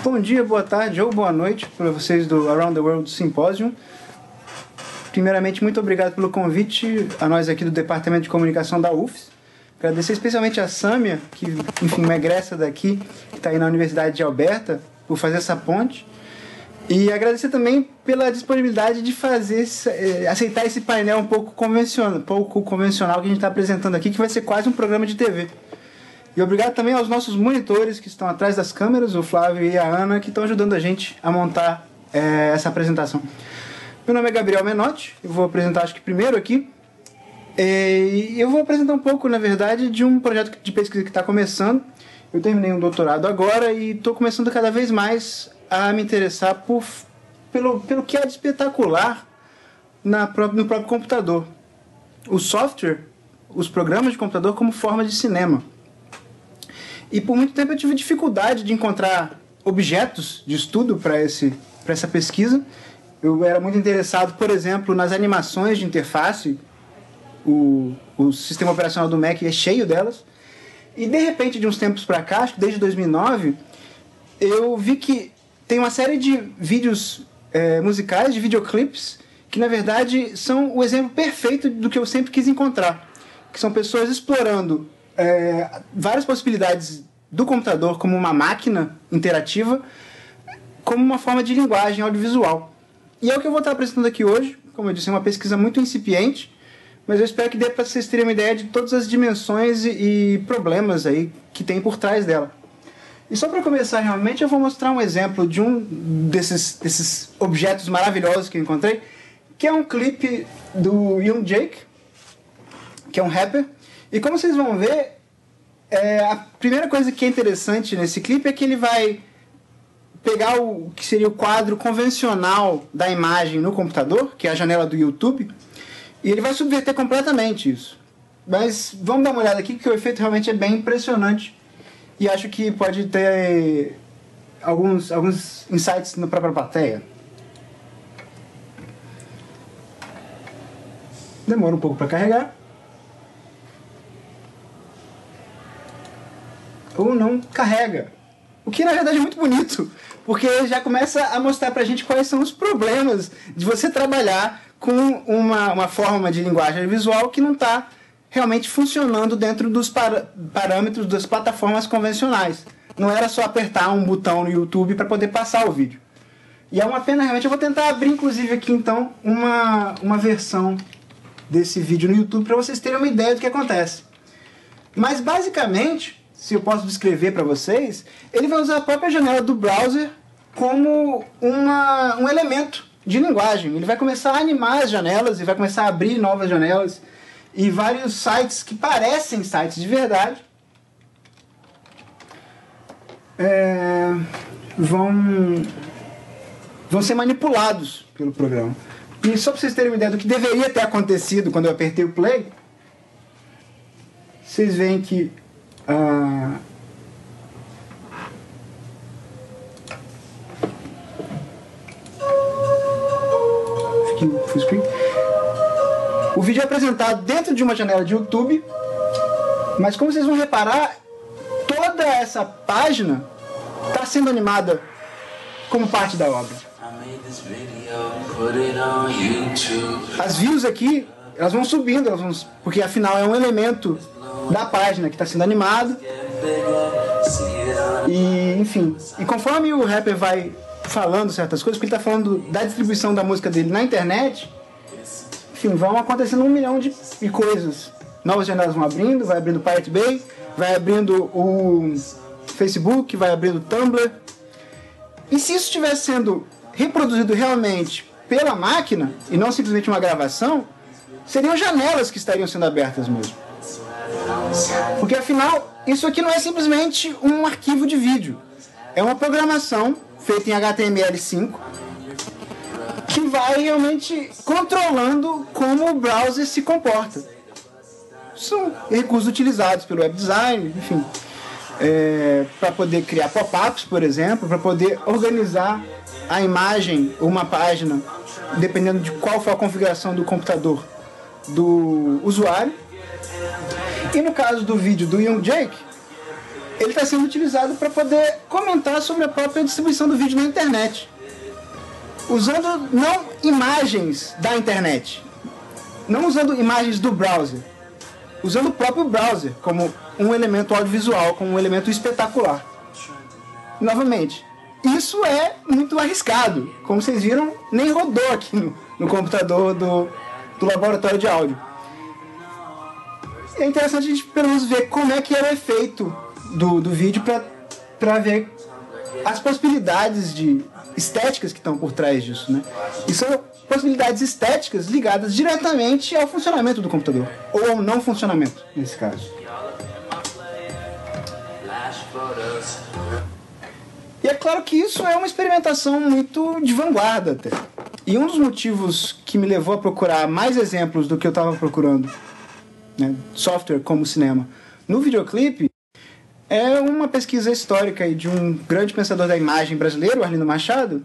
Bom dia, boa tarde ou boa noite para vocês do Around the World Symposium. Primeiramente, muito obrigado pelo convite a nós aqui do Departamento de Comunicação da UFES. Agradecer especialmente a Sâmia, que, enfim, uma egressa daqui, que está aí na Universidade de Alberta, por fazer essa ponte. E agradecer também pela disponibilidade de aceitar esse painel um pouco convencional que a gente está apresentando aqui, que vai ser quase um programa de TV. E obrigado também aos nossos monitores que estão atrás das câmeras, o Flávio e a Ana, que estão ajudando a gente a montar essa apresentação. Meu nome é Gabriel Menotti, eu vou apresentar acho que primeiro aqui. E eu vou apresentar um pouco, na verdade, de um projeto de pesquisa que está começando. Eu terminei um doutorado agora e estou começando cada vez mais a me interessar pelo que há de espetacular no próprio computador. O software, os programas de computador como forma de cinema. E por muito tempo eu tive dificuldade de encontrar objetos de estudo para essa pesquisa. Eu era muito interessado, por exemplo, nas animações de interface. O sistema operacional do Mac é cheio delas. E de repente, de uns tempos para cá, acho que desde 2009, eu vi que tem uma série de vídeos musicais, de videoclipes, que na verdade são o exemplo perfeito do que eu sempre quis encontrar. Que são pessoas explorando várias possibilidades do computador como uma máquina interativa, como uma forma de linguagem audiovisual. E é o que eu vou estar apresentando aqui hoje. Como eu disse, é uma pesquisa muito incipiente, mas eu espero que dê para vocês terem uma ideia de todas as dimensões e problemas aí que tem por trás dela. E só para começar realmente, eu vou mostrar um exemplo de um desses objetos maravilhosos que eu encontrei, que é um clipe do Young Jake, que é um rapper. E como vocês vão ver, a primeira coisa que é interessante nesse clipe é que ele vai pegar o que seria o quadro convencional da imagem no computador, que é a janela do YouTube, e ele vai subverter completamente isso. Mas vamos dar uma olhada aqui, que o efeito realmente é bem impressionante. E acho que pode ter alguns insights na própria plateia. Demora um pouco para carregar. Ou não carrega. O que na verdade é muito bonito, porque já começa a mostrar pra gente quais são os problemas de você trabalhar com uma forma de linguagem visual que não está realmente funcionando dentro dos parâmetros das plataformas convencionais. Não era só apertar um botão no YouTube para poder passar o vídeo. E é uma pena realmente. Eu vou tentar abrir inclusive aqui então uma versão desse vídeo no YouTube para vocês terem uma ideia do que acontece. Mas basicamente, se eu posso descrever para vocês, ele vai usar a própria janela do browser como um elemento de linguagem. Ele vai começar a animar as janelas e vai começar a abrir novas janelas. E vários sites que parecem sites de verdade vão ser manipulados pelo programa. E só para vocês terem uma ideia do que deveria ter acontecido quando eu apertei o play, vocês veem que full screen. O vídeo é apresentado dentro de uma janela de YouTube, mas como vocês vão reparar, toda essa página está sendo animada como parte da obra. As views aqui, elas vão subindo, porque afinal é um elemento da página que está sendo animado. E, enfim, e conforme o rapper vai falando certas coisas, porque ele está falando da distribuição da música dele na internet, enfim, vão acontecendo 1 milhão de coisas. Novas janelas vão abrindo, vai abrindo o Pirate Bay, vai abrindo o Facebook, vai abrindo o Tumblr. E se isso estivesse sendo reproduzido realmente pela máquina, e não simplesmente uma gravação, seriam janelas que estariam sendo abertas mesmo. Porque afinal, isso aqui não é simplesmente um arquivo de vídeo. É uma programação feita em HTML5, que vai realmente controlando como o browser se comporta. São recursos utilizados pelo web design, enfim, para poder criar pop-ups, por exemplo, para poder organizar a imagem ou uma página, dependendo de qual for a configuração do computador do usuário. E no caso do vídeo do Young Jake, ele está sendo utilizado para poder comentar sobre a própria distribuição do vídeo na internet, usando não imagens da internet, não usando imagens do browser, usando o próprio browser como um elemento audiovisual, como um elemento espetacular. Novamente, isso é muito arriscado. Como vocês viram, nem rodou aqui no computador do laboratório de áudio. É interessante a gente pelo menos ver como é que é o efeito do vídeo para ver as possibilidades de estéticas que estão por trás disso, né? E são possibilidades estéticas ligadas diretamente ao funcionamento do computador, ou ao não funcionamento, nesse caso. E é claro que isso é uma experimentação muito de vanguarda até. E um dos motivos que me levou a procurar mais exemplos do que eu estava procurando, né, software como cinema, no videoclipe, é uma pesquisa histórica de um grande pensador da imagem brasileiro, Arlindo Machado,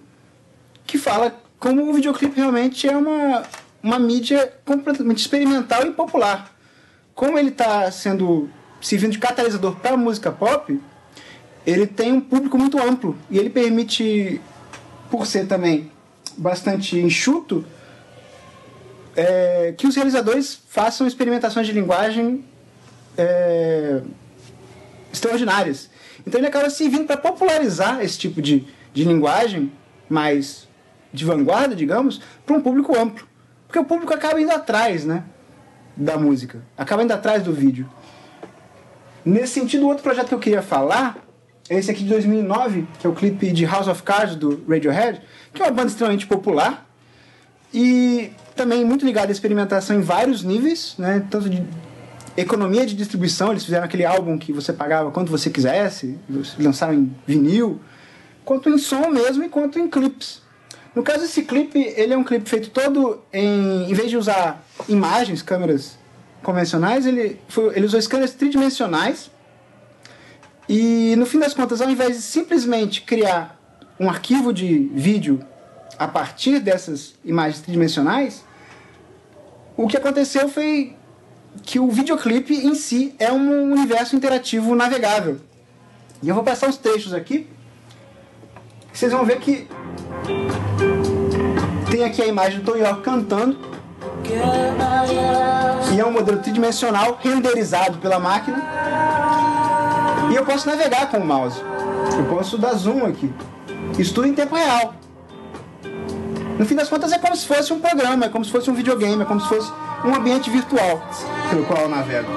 que fala como o videoclipe realmente é uma mídia completamente experimental e popular. Como ele está servindo de catalisador para a música pop, ele tem um público muito amplo e ele permite, por ser também bastante enxuto, que os realizadores façam experimentações de linguagem extraordinárias. Então ele acaba servindo para popularizar esse tipo de linguagem mais de vanguarda, digamos, para um público amplo. Porque o público acaba indo atrás, né, da música, acaba indo atrás do vídeo. Nesse sentido, outro projeto que eu queria falar é esse aqui de 2009, que é o clipe de House of Cards do Radiohead, que é uma banda extremamente popular e também muito ligada à experimentação em vários níveis, né, tanto de economia de distribuição. Eles fizeram aquele álbum que você pagava quanto você quisesse, lançaram em vinil, quanto em som mesmo e quanto em clipes. No caso desse clipe, ele é um clipe feito todo em vez de usar imagens, câmeras convencionais, ele usou câmeras tridimensionais. E no fim das contas, ao invés de simplesmente criar um arquivo de vídeo a partir dessas imagens tridimensionais, o que aconteceu foi que o videoclipe em si é um universo interativo navegável. E eu vou passar uns trechos aqui. Vocês vão ver que tem aqui a imagem do Tom York cantando. E é um modelo tridimensional renderizado pela máquina. E eu posso navegar com o mouse. Eu posso dar zoom aqui. Isso tudo em tempo real. No fim das contas é como se fosse um programa, é como se fosse um videogame, é como se fosse um ambiente virtual pelo qual eu navego.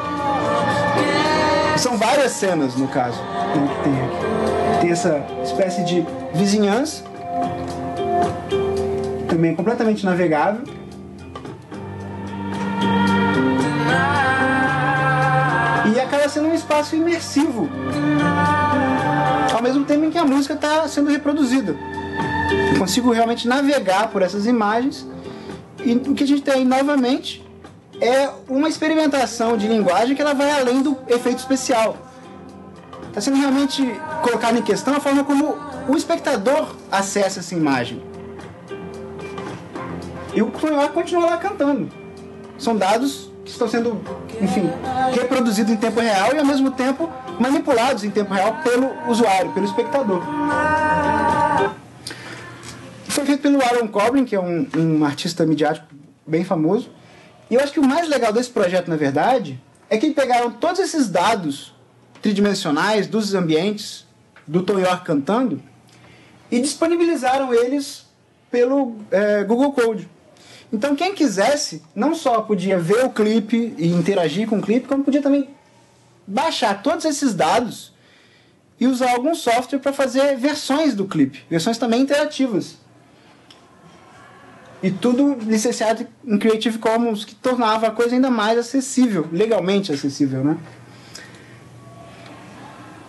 São várias cenas, no caso, que tem aqui. Tem essa espécie de vizinhança, também é completamente navegável. E acaba sendo um espaço imersivo, ao mesmo tempo em que a música está sendo reproduzida. Eu consigo realmente navegar por essas imagens. E o que a gente tem aí novamente é uma experimentação de linguagem que ela vai além do efeito especial. Está sendo realmente colocado em questão a forma como o espectador acessa essa imagem. E o Tom York continua lá cantando. São dados que estão sendo, enfim, reproduzidos em tempo real e ao mesmo tempo manipulados em tempo real pelo usuário, pelo espectador. Foi feito pelo Aaron Cobrin, que é um artista midiático bem famoso. E eu acho que o mais legal desse projeto, na verdade, é que eles pegaram todos esses dados tridimensionais dos ambientes do Tom York cantando e disponibilizaram eles pelo Google Code. Então quem quisesse não só podia ver o clipe e interagir com o clipe, como podia também baixar todos esses dados e usar algum software para fazer versões do clipe, versões também interativas. E tudo licenciado em Creative Commons, que tornava a coisa ainda mais acessível, legalmente acessível, né?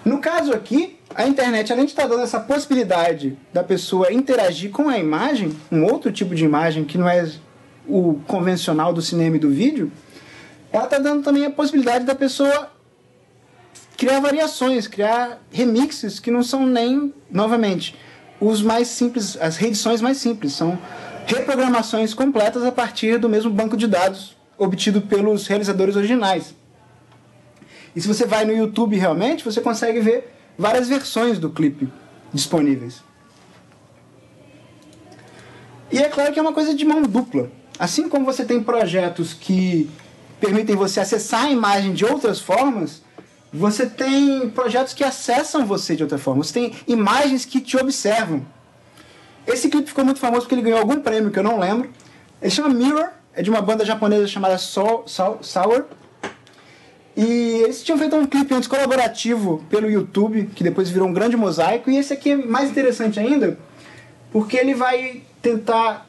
No caso aqui, a internet, além de estar dando essa possibilidade da pessoa interagir com a imagem, um outro tipo de imagem que não é o convencional do cinema e do vídeo, ela está dando também a possibilidade da pessoa criar variações, criar remixes que não são nem, novamente, os mais simples, as reedições mais simples, são reprogramações completas a partir do mesmo banco de dados obtido pelos realizadores originais. E se você vai no YouTube realmente, você consegue ver várias versões do clipe disponíveis. E é claro que é uma coisa de mão dupla. Assim como você tem projetos que permitem você acessar a imagem de outras formas, você tem projetos que acessam você de outra forma. Você tem imagens que te observam. Esse clipe ficou muito famoso porque ele ganhou algum prêmio que eu não lembro. Ele chama Mirror, é de uma banda japonesa chamada Sour. E eles tinham feito um clipe antes colaborativo pelo YouTube, que depois virou um grande mosaico. E esse aqui é mais interessante ainda, porque ele vai tentar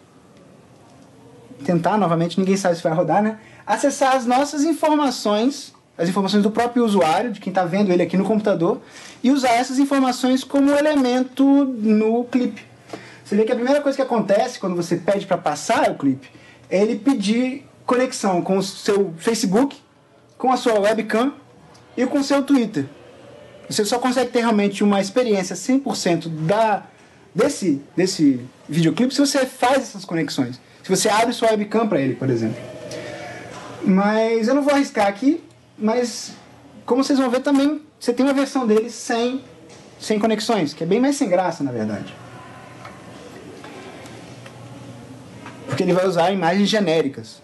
novamente, ninguém sabe se vai rodar, né? Acessar as nossas informações, as informações do próprio usuário, de quem está vendo ele aqui no computador, e usar essas informações como elemento no clipe. Você vê que a primeira coisa que acontece quando você pede para passar o clipe é ele pedir conexão com o seu Facebook, com a sua webcam e com o seu Twitter. Você só consegue ter realmente uma experiência 100% desse videoclipe se você faz essas conexões. Se você abre sua webcam para ele, por exemplo. Mas eu não vou arriscar aqui, mas como vocês vão ver também, você tem uma versão dele sem conexões, que é bem mais sem graça, na verdade. Porque ele vai usar imagens genéricas.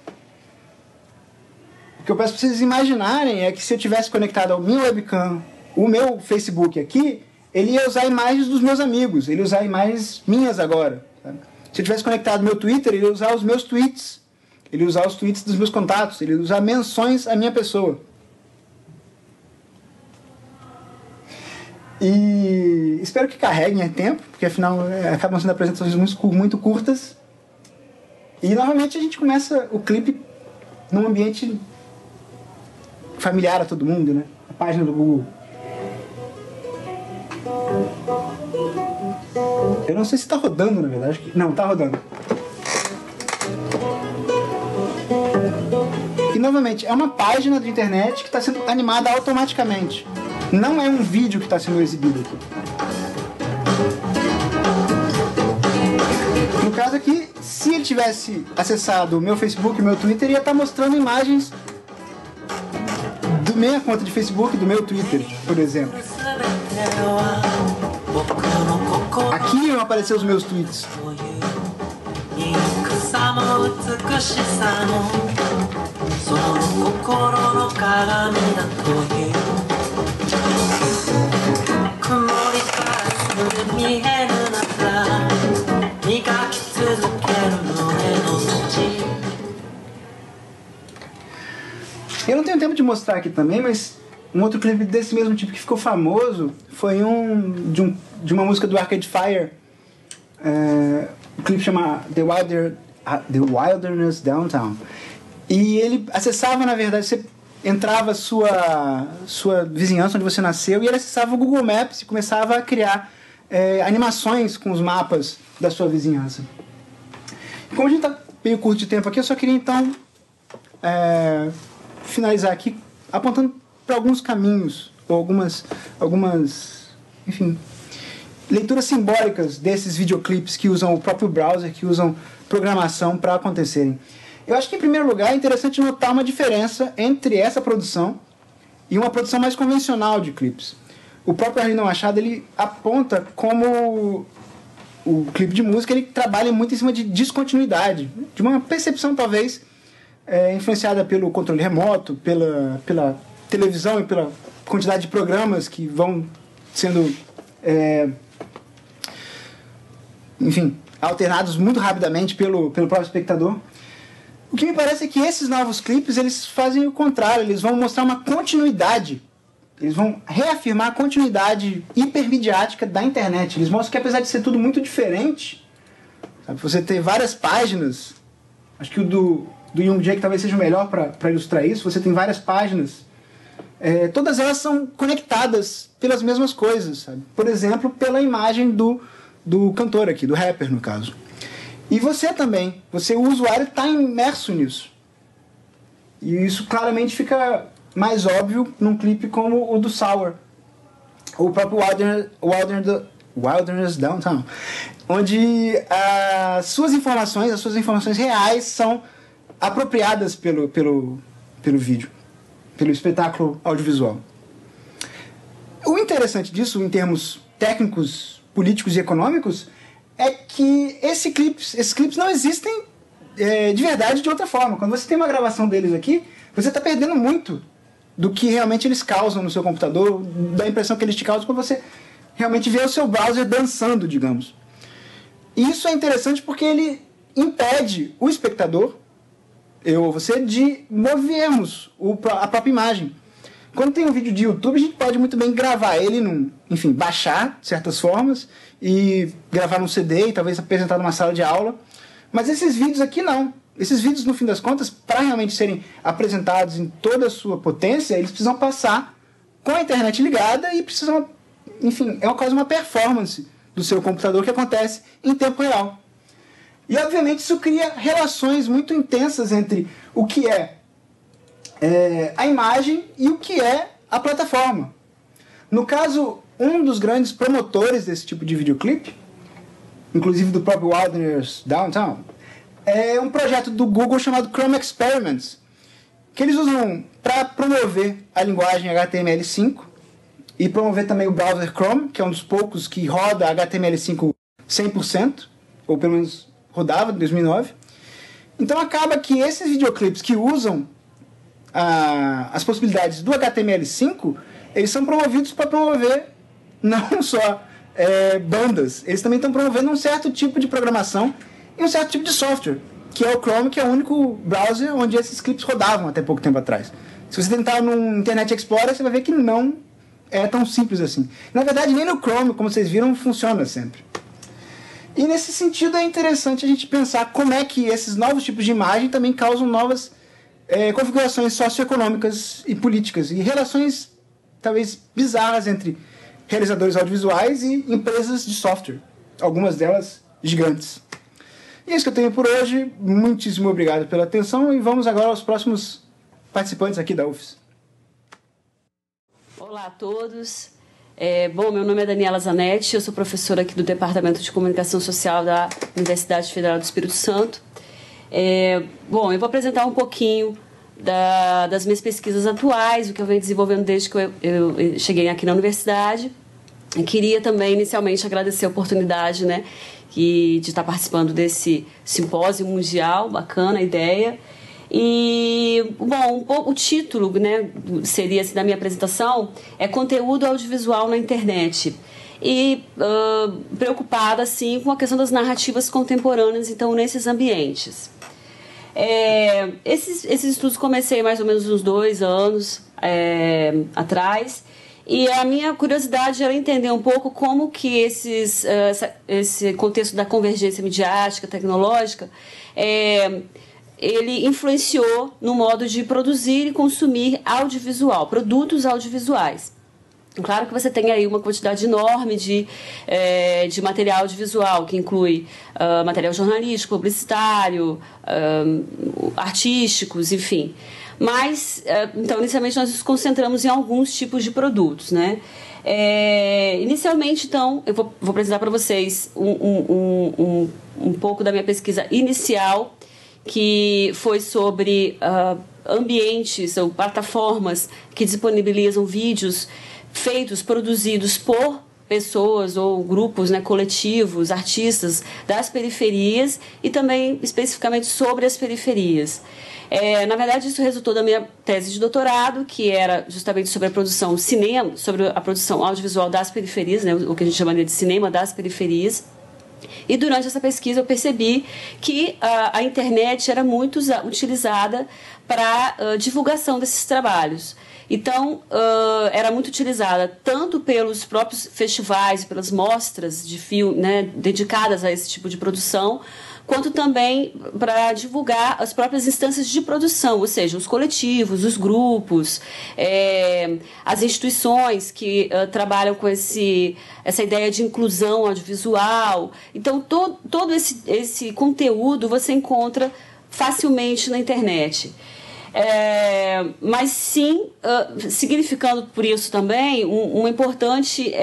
O que eu peço para vocês imaginarem é que se eu tivesse conectado ao meu webcam, o meu Facebook aqui, ele ia usar imagens dos meus amigos, ele ia usar imagens minhas agora. Sabe? Se eu tivesse conectado ao meu Twitter, ele ia usar os meus tweets, ele ia usar os tweets dos meus contatos, ele ia usar menções à minha pessoa. E espero que carreguem a tempo, porque afinal acabam sendo apresentações muito curtas. E novamente a gente começa o clipe num ambiente familiar a todo mundo, né? A página do Google. Eu não sei se está rodando, na verdade. Não, está rodando. E novamente, é uma página de internet que está sendo animada automaticamente. Não é um vídeo que está sendo exibido aqui. No caso aqui, se ele tivesse acessado o meu Facebook e o meu Twitter, ia estar mostrando imagens da minha conta de Facebook, do meu Twitter, por exemplo. Aqui iam aparecer os meus tweets. Eu não tenho tempo de mostrar aqui também, mas um outro clipe desse mesmo tipo que ficou famoso foi de uma música do Arcade Fire. O clipe chama The Wilderness Downtown. E ele acessava, na verdade, você entrava sua vizinhança onde você nasceu e ele acessava o Google Maps e começava a criar animações com os mapas da sua vizinhança. Como a gente está meio curto de tempo aqui, eu só queria então finalizar aqui apontando para alguns caminhos ou algumas, enfim, leituras simbólicas desses videoclipes que usam o próprio browser, que usam programação para acontecerem. Eu acho que, em primeiro lugar, é interessante notar uma diferença entre essa produção e uma produção mais convencional de clipes. O próprio Arlindo Machado ele aponta como o clipe de música ele trabalha muito em cima de descontinuidade, de uma percepção talvez influenciada pelo controle remoto, pela televisão e pela quantidade de programas que vão sendo enfim, alternados muito rapidamente pelo próprio espectador. O que me parece é que esses novos clipes eles fazem o contrário, eles vão mostrar uma continuidade, eles vão reafirmar a continuidade hipermidiática da internet. Eles mostram que apesar de ser tudo muito diferente, sabe, você ter várias páginas, acho que o do Young Jake talvez seja o melhor para ilustrar isso, você tem várias páginas, todas elas são conectadas pelas mesmas coisas, sabe? Por exemplo, pela imagem do cantor aqui, do rapper no caso. E você também, o usuário está imerso nisso. E isso claramente fica mais óbvio num clipe como o do Sour, ou o próprio Wilderness Downtown, onde as suas informações reais são apropriadas pelo vídeo, pelo espetáculo audiovisual. O interessante disso, em termos técnicos, políticos e econômicos, é que esses clipes não existem de verdade de outra forma. Quando você tem uma gravação deles aqui, você está perdendo muito do que realmente eles causam no seu computador, da impressão que eles te causam quando você realmente vê o seu browser dançando, digamos. E isso é interessante porque ele impede o espectador, eu ou você, de movermos a própria imagem. Quando tem um vídeo de YouTube, a gente pode muito bem gravar ele, enfim, baixar de certas formas e gravar num CD e talvez apresentar numa sala de aula. Mas esses vídeos aqui não. Esses vídeos, no fim das contas, para realmente serem apresentados em toda a sua potência, eles precisam passar com a internet ligada e precisam, enfim, é quase uma performance do seu computador que acontece em tempo real. E, obviamente, isso cria relações muito intensas entre o que é a imagem e o que é a plataforma. No caso, um dos grandes promotores desse tipo de videoclipe, inclusive do próprio Wilderness Downtown, é um projeto do Google chamado Chrome Experiments, que eles usam para promover a linguagem HTML5 e promover também o browser Chrome, que é um dos poucos que roda HTML5 100%, ou pelo menos rodava em 2009. Então acaba que esses videoclipes que usam as possibilidades do HTML5, eles são promovidos para promover não só bandas, eles também estão promovendo um certo tipo de programação e um certo tipo de software, que é o Chrome, que é o único browser onde esses clipes rodavam até pouco tempo atrás. Se você tentar no Internet Explorer, você vai ver que não é tão simples assim. Na verdade, nem no Chrome, como vocês viram, funciona sempre. E nesse sentido é interessante a gente pensar como é que esses novos tipos de imagem também causam novas configurações socioeconômicas e políticas, e relações talvez bizarras entre realizadores audiovisuais e empresas de software, algumas delas gigantes. E é isso que eu tenho por hoje. Muitíssimo obrigado pela atenção e vamos agora aos próximos participantes aqui da UFES. Olá a todos. Bom, meu nome é Daniela Zanetti, eu sou professora aqui do Departamento de Comunicação Social da Universidade Federal do Espírito Santo. Bom, eu vou apresentar um pouquinho das minhas pesquisas atuais, o que eu venho desenvolvendo desde que eu cheguei aqui na universidade. Eu queria também, inicialmente, agradecer a oportunidade, né, de estar participando desse simpósio mundial, bacana a ideia. E, bom, o título, né, seria assim, da minha apresentação é Conteúdo Audiovisual na Internet. E preocupada, assim, com a questão das narrativas contemporâneas, então, nesses ambientes. Esses estudos comecei mais ou menos uns 2 anos atrás, e a minha curiosidade era entender um pouco como que esse contexto da convergência midiática, tecnológica, ele influenciou no modo de produzir e consumir audiovisual, produtos audiovisuais. Claro que você tem aí uma quantidade enorme de material audiovisual, que inclui material jornalístico, publicitário, artísticos, enfim. Mas, então, inicialmente, nós nos concentramos em alguns tipos de produtos, né? Inicialmente, então, eu vou apresentar para vocês um pouco da minha pesquisa inicial, que foi sobre ambientes ou plataformas que disponibilizam vídeos produzidos por pessoas ou grupos, né, coletivos, artistas das periferias e também especificamente sobre as periferias. Na verdade, isso resultou da minha tese de doutorado, que era justamente sobre a produção sobre a produção audiovisual das periferias, né, o que a gente chamaria de cinema das periferias. E durante essa pesquisa eu percebi que a internet era muito utilizada para divulgação desses trabalhos. Então, era muito utilizada tanto pelos próprios festivais, pelas mostras de filme, né, dedicadas a esse tipo de produção, quanto também para divulgar as próprias instâncias de produção, ou seja, os coletivos, os grupos, as instituições que trabalham com essa ideia de inclusão audiovisual. Então, todo esse conteúdo você encontra facilmente na internet. Mas sim, significando por isso também uma importante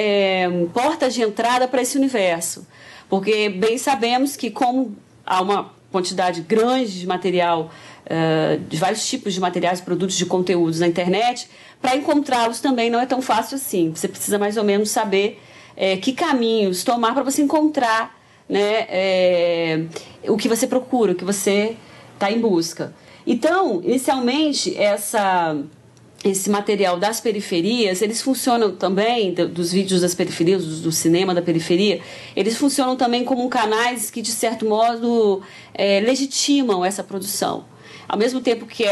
porta de entrada para esse universo, porque bem sabemos que como há uma quantidade grande de material, de vários tipos de materiais, produtos de conteúdos na internet, para encontrá-los também não é tão fácil assim. Você precisa mais ou menos saber que caminhos tomar para você encontrar, né, o que você procura, o que você está em busca. Então, inicialmente, esse material das periferias, eles funcionam também, dos vídeos das periferias, do cinema da periferia, eles funcionam também como canais que, de certo modo, legitimam essa produção. Ao mesmo tempo que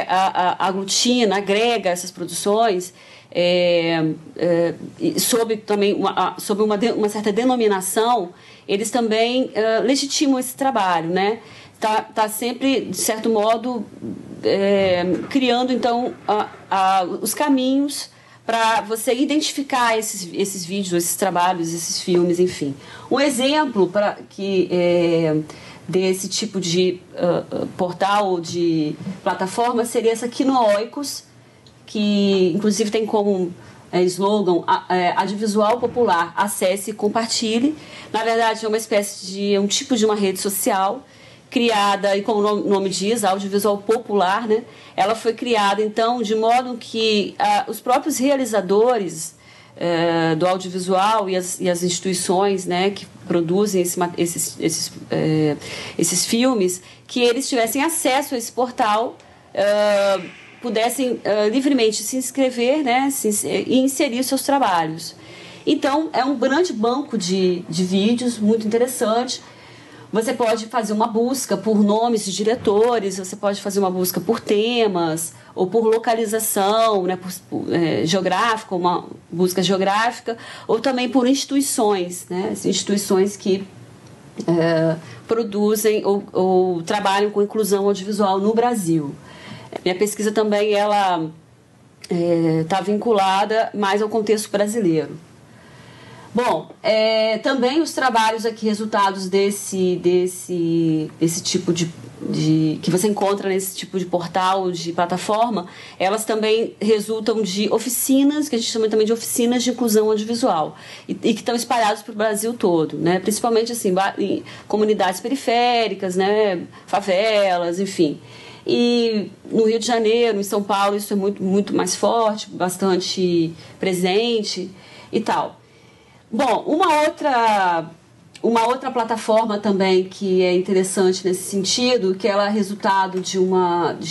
aglutina, agrega essas produções, sob também sob uma certa denominação, eles também legitimam esse trabalho, né? Tá sempre, de certo modo, criando, então, os caminhos para você identificar esses vídeos, esses trabalhos, esses filmes, enfim. Um exemplo desse tipo de portal, de plataforma, seria essa Quinoicos, que, inclusive, tem como slogan audiovisual popular, acesse e compartilhe. Na verdade, é uma espécie de um tipo de uma rede social criada, e como o nome diz, audiovisual popular, né? Ela foi criada, então, de modo que os próprios realizadores do audiovisual e as instituições, né, que produzem esses filmes, que eles tivessem acesso a esse portal, pudessem livremente se inscrever, né, e inserir seus trabalhos. Então, é um grande banco de vídeos, muito interessante. Você pode fazer uma busca por nomes de diretores, você pode fazer uma busca por temas, ou por localização, né, geográfica, uma busca geográfica, ou também por instituições, né, instituições que produzem ou trabalham com inclusão audiovisual no Brasil. Minha pesquisa também ela está vinculada mais ao contexto brasileiro. Bom, também os trabalhos aqui, resultados desse tipo de que você encontra nesse tipo de portal, de plataforma, elas também resultam de oficinas, que a gente chama também de oficinas de inclusão audiovisual, e que estão espalhadas para o Brasil todo, né? Principalmente assim, em comunidades periféricas, né? Favelas, enfim. E no Rio de Janeiro, em São Paulo, isso é muito, muito mais forte, bastante presente e tal. Bom, uma outra plataforma também que é interessante nesse sentido, que ela é resultado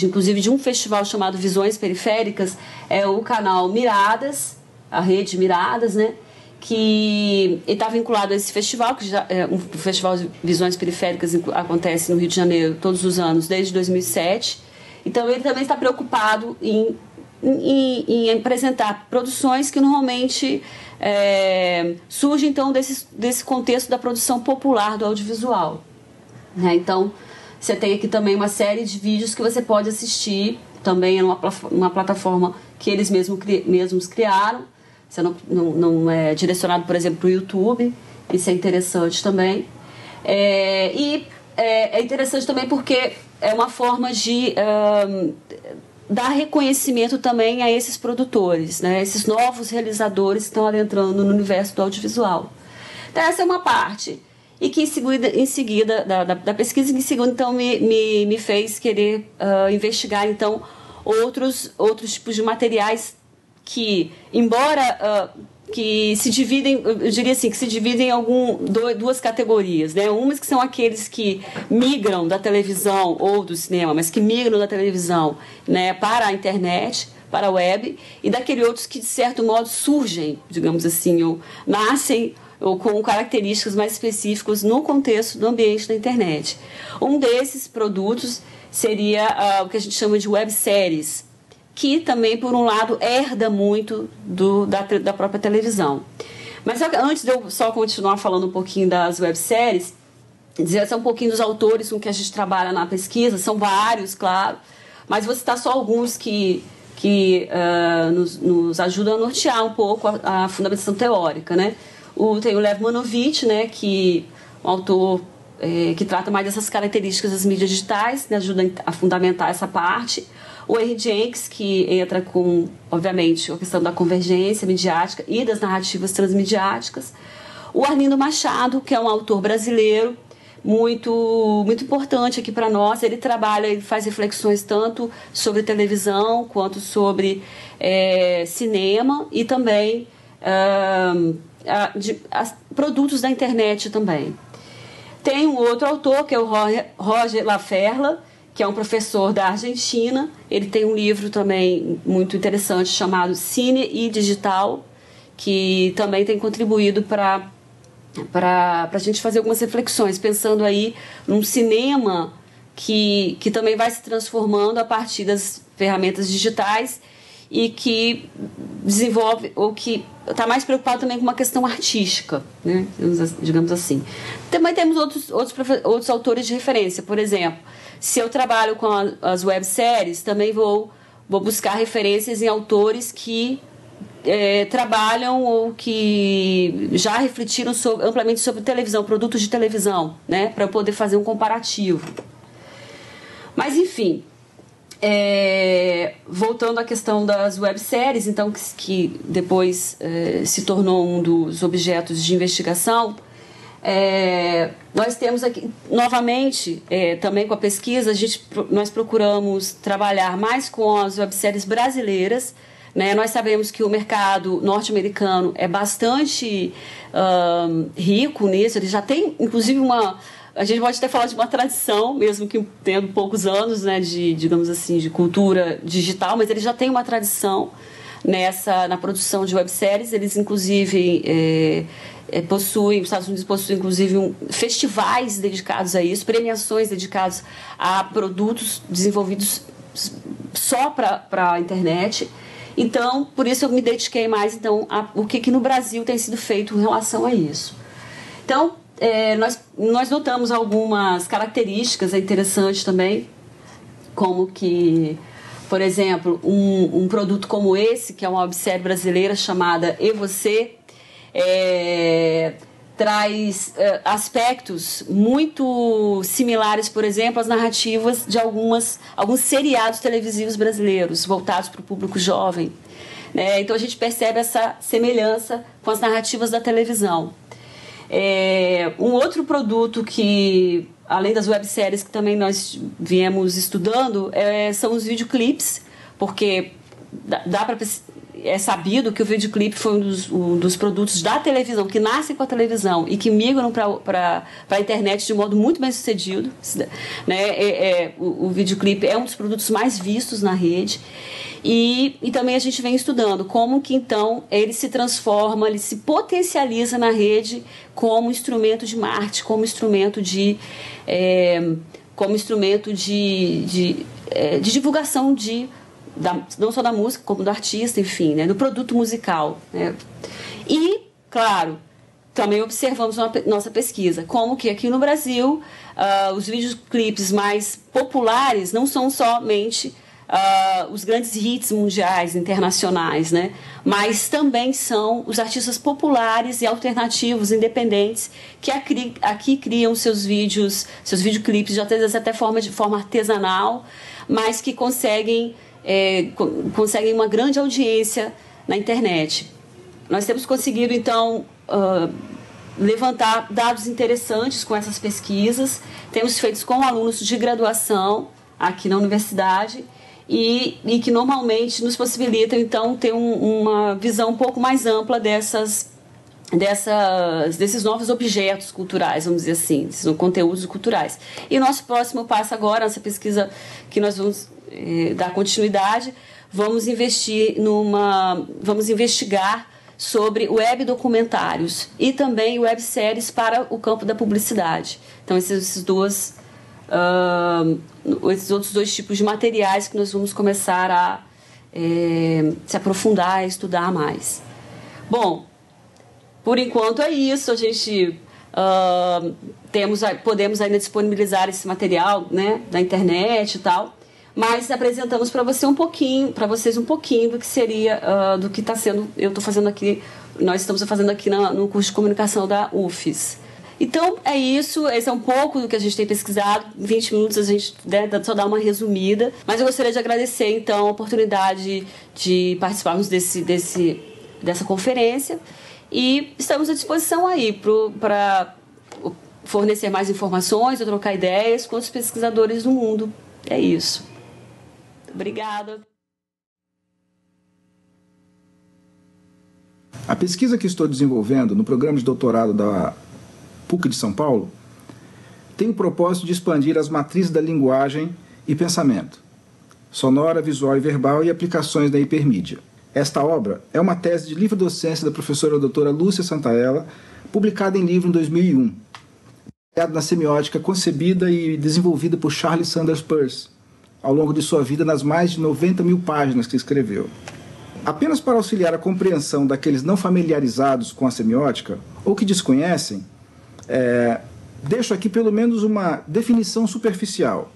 inclusive de um festival chamado Visões Periféricas, é o canal Miradas, a rede Miradas, né? Que está vinculado a esse festival, que já é um festival de Visões Periféricas, acontece no Rio de Janeiro todos os anos, desde 2007. Então ele também está preocupado em apresentar produções que normalmente surgem então desse contexto da produção popular do audiovisual, né? Então você tem aqui também uma série de vídeos que você pode assistir também numa plataforma que eles mesmos criaram. Você não é direcionado, por exemplo, para o YouTube. Isso é interessante também. É interessante também porque é uma forma de dar reconhecimento também a esses produtores, né? Esses novos realizadores que estão adentrando no universo do audiovisual. Então, essa é uma parte. E que em seguida da pesquisa, em seguida, então, me fez querer investigar, então, outros tipos de materiais que, embora que se dividem, eu diria assim, que se dividem em duas categorias, né? Umas que são aqueles que migram da televisão ou do cinema, mas que migram da televisão, né, para a internet, para a web, e daqueles outros que, de certo modo, surgem, digamos assim, ou nascem ou com características mais específicas no contexto do ambiente da internet. Um desses produtos seria o que a gente chama de webséries, que também, por um lado, herda muito da própria televisão. Mas antes de eu só continuar falando um pouquinho das webséries, dizer só um pouquinho dos autores com que a gente trabalha na pesquisa, são vários, claro, mas vou citar só alguns que nos ajudam a nortear um pouco a fundamentação teórica, né? Tem o Lev Manovich, né, que é um autor que trata mais dessas características das mídias digitais, né, ajuda a fundamentar essa parte. O Henry Jenks, que entra com, obviamente, a questão da convergência midiática e das narrativas transmediáticas. O Arlindo Machado, que é um autor brasileiro, muito importante aqui para nós. Ele faz reflexões tanto sobre televisão quanto sobre cinema e também produtos da internet também. Tem um outro autor, que é o Roger Laferla, que é um professor da Argentina. Ele tem um livro também muito interessante chamado Cine e Digital, que também tem contribuído para a gente fazer algumas reflexões, pensando aí num cinema que também vai se transformando a partir das ferramentas digitais e que desenvolve, ou que está mais preocupado também com uma questão artística, né? Digamos assim. Também temos outros autores de referência. Por exemplo, se eu trabalho com as webséries, também vou buscar referências em autores que trabalham ou que já refletiram amplamente sobre televisão, produtos de televisão, né? Para eu poder fazer um comparativo. Mas, enfim... voltando à questão das webséries, então, que depois se tornou um dos objetos de investigação, nós temos aqui, novamente, também com a pesquisa, nós procuramos trabalhar mais com as webséries brasileiras, né? Nós sabemos que o mercado norte-americano é bastante rico nisso, ele já tem, inclusive, a gente pode até falar de uma tradição, mesmo que tendo poucos anos, né, digamos assim, de cultura digital, mas ele já tem uma tradição na produção de webséries. Eles, inclusive, os Estados Unidos possuem, inclusive, festivais dedicados a isso, premiações dedicadas a produtos desenvolvidos só para a internet. Então, por isso eu me dediquei mais o que no Brasil tem sido feito em relação a isso. Então, nós notamos algumas características interessantes também, como que, por exemplo, um produto como esse, que é uma websérie brasileira chamada E Você, traz aspectos muito similares, por exemplo, às narrativas de alguns seriados televisivos brasileiros voltados para o público jovem, né? Então a gente percebe essa semelhança com as narrativas da televisão. Um outro produto que, além das webséries que também nós viemos estudando, são os videoclipes, porque é sabido que o videoclipe foi um dos produtos da televisão, que nascem com a televisão e que migram para a internet de um modo muito bem sucedido, né? O videoclipe é um dos produtos mais vistos na rede. E também a gente vem estudando como que então ele se transforma, ele se potencializa na rede como instrumento de marketing, como instrumento de divulgação não só da música, como do artista, enfim, né, do produto musical, né? E, claro, também observamos na nossa pesquisa como que aqui no Brasil os videoclipes mais populares não são somente os grandes hits mundiais, internacionais, né? Mas também são os artistas populares e alternativos, independentes, que aqui criam seus videoclipes, às vezes até de forma artesanal, mas que conseguem uma grande audiência na internet. Nós temos conseguido, então, levantar dados interessantes com essas pesquisas, temos feito com alunos de graduação aqui na universidade, e que normalmente nos possibilitam, então, ter uma visão um pouco mais ampla desses novos objetos culturais, vamos dizer assim, desses conteúdos culturais. E o nosso próximo passo agora, essa pesquisa que nós vamos dar continuidade, vamos investigar sobre web documentários e também webséries para o campo da publicidade. Então, esses outros dois tipos de materiais que nós vamos começar a se aprofundar, a estudar mais. Bom, por enquanto é isso. A gente podemos ainda disponibilizar esse material, né, da internet e tal, mas apresentamos para vocês um pouquinho do que seria do que nós estamos fazendo aqui no curso de comunicação da UFES. Então, é isso. Esse é um pouco do que a gente tem pesquisado. Em 20 minutos a gente só dá uma resumida. Mas eu gostaria de agradecer, então, a oportunidade de participarmos dessa conferência. E estamos à disposição aí para fornecer mais informações ou trocar ideias com os pesquisadores do mundo. É isso. Obrigada. A pesquisa que estou desenvolvendo no programa de doutorado da PUC de São Paulo tem o propósito de expandir as matrizes da linguagem e pensamento, sonora, visual e verbal e aplicações da hipermídia. Esta obra é uma tese de livre-docência da professora doutora Lúcia Santaella, publicada em livro em 2001, baseada na semiótica concebida e desenvolvida por Charles Sanders Peirce, ao longo de sua vida nas mais de 90 mil páginas que escreveu. Apenas para auxiliar a compreensão daqueles não familiarizados com a semiótica, ou que desconhecem, deixo aqui pelo menos uma definição superficial.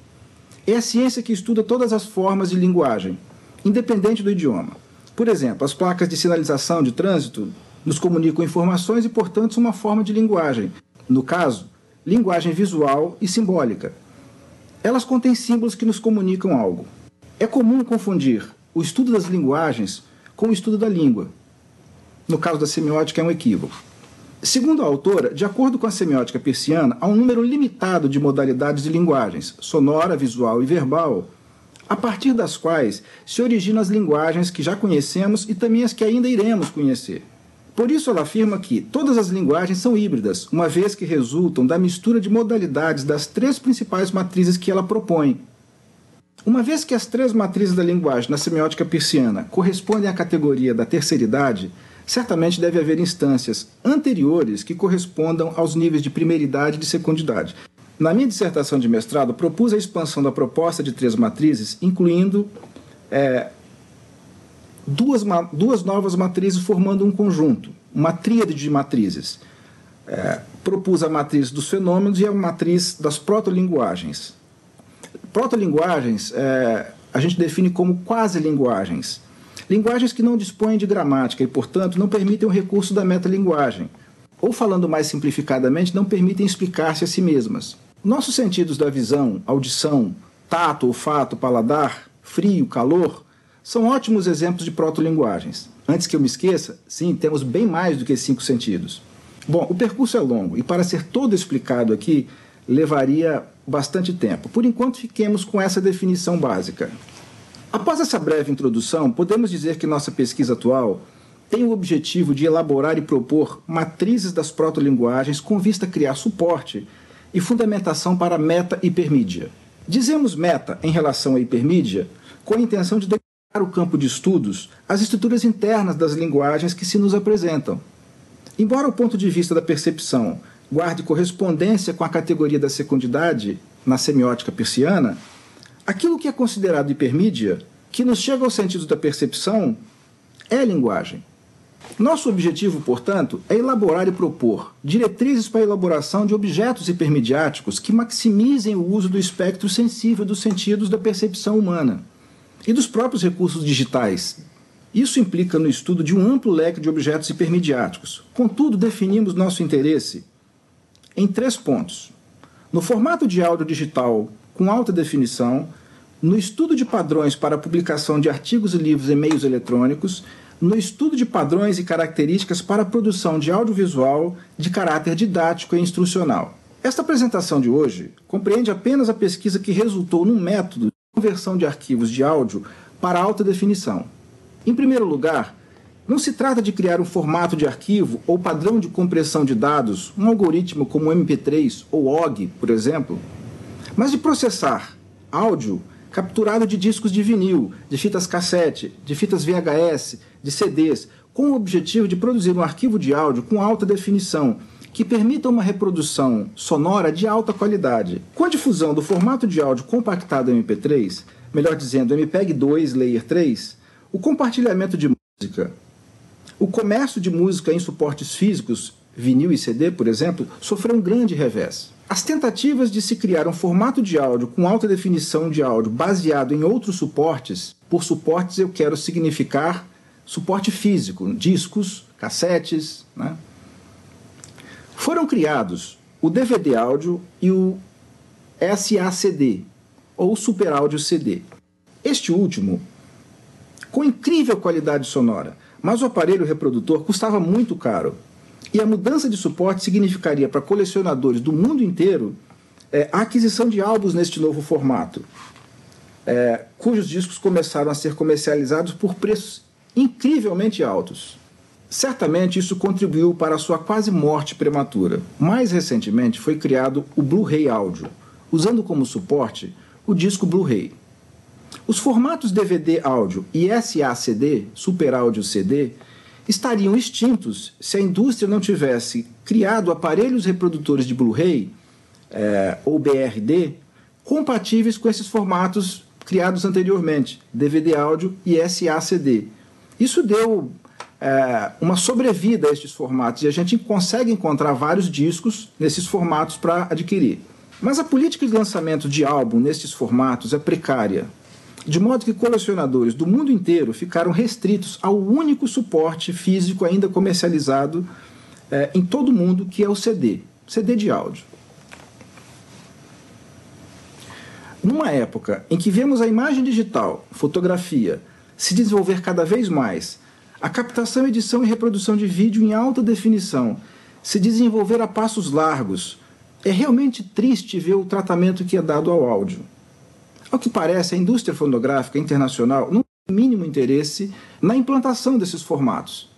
É a ciência que estuda todas as formas de linguagem, independente do idioma. Por exemplo, as placas de sinalização de trânsito nos comunicam informações e, portanto, são uma forma de linguagem. No caso, linguagem visual e simbólica. Elas contêm símbolos que nos comunicam algo. É comum confundir o estudo das linguagens com o estudo da língua. No caso da semiótica, é um equívoco. Segundo a autora, de acordo com a semiótica peirciana, há um número limitado de modalidades de linguagens, sonora, visual e verbal, a partir das quais se originam as linguagens que já conhecemos e também as que ainda iremos conhecer. Por isso ela afirma que todas as linguagens são híbridas, uma vez que resultam da mistura de modalidades das 3 principais matrizes que ela propõe. Uma vez que as 3 matrizes da linguagem na semiótica peirciana correspondem à categoria da terceiridade, certamente deve haver instâncias anteriores que correspondam aos níveis de primeiridade e de secundidade. Na minha dissertação de mestrado, propus a expansão da proposta de 3 matrizes, incluindo duas novas matrizes formando um conjunto, uma tríade de matrizes. Propus a matriz dos fenômenos e a matriz das protolinguagens. Protolinguagens a gente define como quasi-linguagens. Linguagens que não dispõem de gramática e, portanto, não permitem o recurso da metalinguagem. Ou, falando mais simplificadamente, não permitem explicar-se a si mesmas. Nossos sentidos da visão, audição, tato, olfato, paladar, frio, calor, são ótimos exemplos de protolinguagens. Antes que eu me esqueça, sim, temos bem mais do que 5 sentidos. Bom, o percurso é longo e, para ser todo explicado aqui, levaria bastante tempo. Por enquanto, fiquemos com essa definição básica. Após essa breve introdução, podemos dizer que nossa pesquisa atual tem o objetivo de elaborar e propor matrizes das protolinguagens com vista a criar suporte e fundamentação para a meta-hipermídia. Dizemos meta em relação à hipermídia com a intenção de dedicar o campo de estudos às estruturas internas das linguagens que se nos apresentam. Embora o ponto de vista da percepção guarde correspondência com a categoria da secundidade na semiótica peirciana, aquilo que é considerado hipermídia, que nos chega aos sentidos da percepção, é a linguagem. Nosso objetivo, portanto, é elaborar e propor diretrizes para a elaboração de objetos hipermediáticos que maximizem o uso do espectro sensível dos sentidos da percepção humana e dos próprios recursos digitais. Isso implica no estudo de um amplo leque de objetos hipermediáticos. Contudo, definimos nosso interesse em 3 pontos. No formato de áudio digital com alta definição, no estudo de padrões para a publicação de artigos e livros em meios eletrônicos, no estudo de padrões e características para a produção de audiovisual de caráter didático e instrucional. Esta apresentação de hoje compreende apenas a pesquisa que resultou num método de conversão de arquivos de áudio para alta definição. Em primeiro lugar, não se trata de criar um formato de arquivo ou padrão de compressão de dados, um algoritmo como o MP3 ou OGG, por exemplo, mas de processar áudio capturado de discos de vinil, de fitas cassete, de fitas VHS, de CDs, com o objetivo de produzir um arquivo de áudio com alta definição, que permita uma reprodução sonora de alta qualidade. Com a difusão do formato de áudio compactado MP3, melhor dizendo, MPEG 2 Layer 3, o compartilhamento de música, o comércio de música em suportes físicos, vinil e CD, por exemplo, sofreu um grande revés. As tentativas de se criar um formato de áudio com alta definição de áudio baseado em outros suportes, por suportes eu quero significar suporte físico, discos, cassetes, né? Foram criados o DVD áudio e o SACD, ou Super Áudio CD. Este último, com incrível qualidade sonora, mas o aparelho reprodutor custava muito caro. E a mudança de suporte significaria para colecionadores do mundo inteiro a aquisição de álbuns neste novo formato, cujos discos começaram a ser comercializados por preços incrivelmente altos. Certamente isso contribuiu para a sua quase morte prematura. Mais recentemente foi criado o Blu-ray áudio, usando como suporte o disco Blu-ray. Os formatos DVD áudio e SACD, Super Áudio CD, estariam extintos se a indústria não tivesse criado aparelhos reprodutores de Blu-ray, ou BRD, compatíveis com esses formatos criados anteriormente, DVD áudio e SACD. Isso deu uma sobrevida a estes formatos e a gente consegue encontrar vários discos nesses formatos para adquirir. Mas a política de lançamento de álbum nestes formatos é precária, de modo que colecionadores do mundo inteiro ficaram restritos ao único suporte físico ainda comercializado em todo o mundo, que é o CD de áudio. Numa época em que vemos a imagem digital, fotografia, se desenvolver cada vez mais, a captação, edição e reprodução de vídeo em alta definição se desenvolver a passos largos, é realmente triste ver o tratamento que é dado ao áudio. Ao que parece, a indústria fonográfica internacional não tem o mínimo interesse na implantação desses formatos.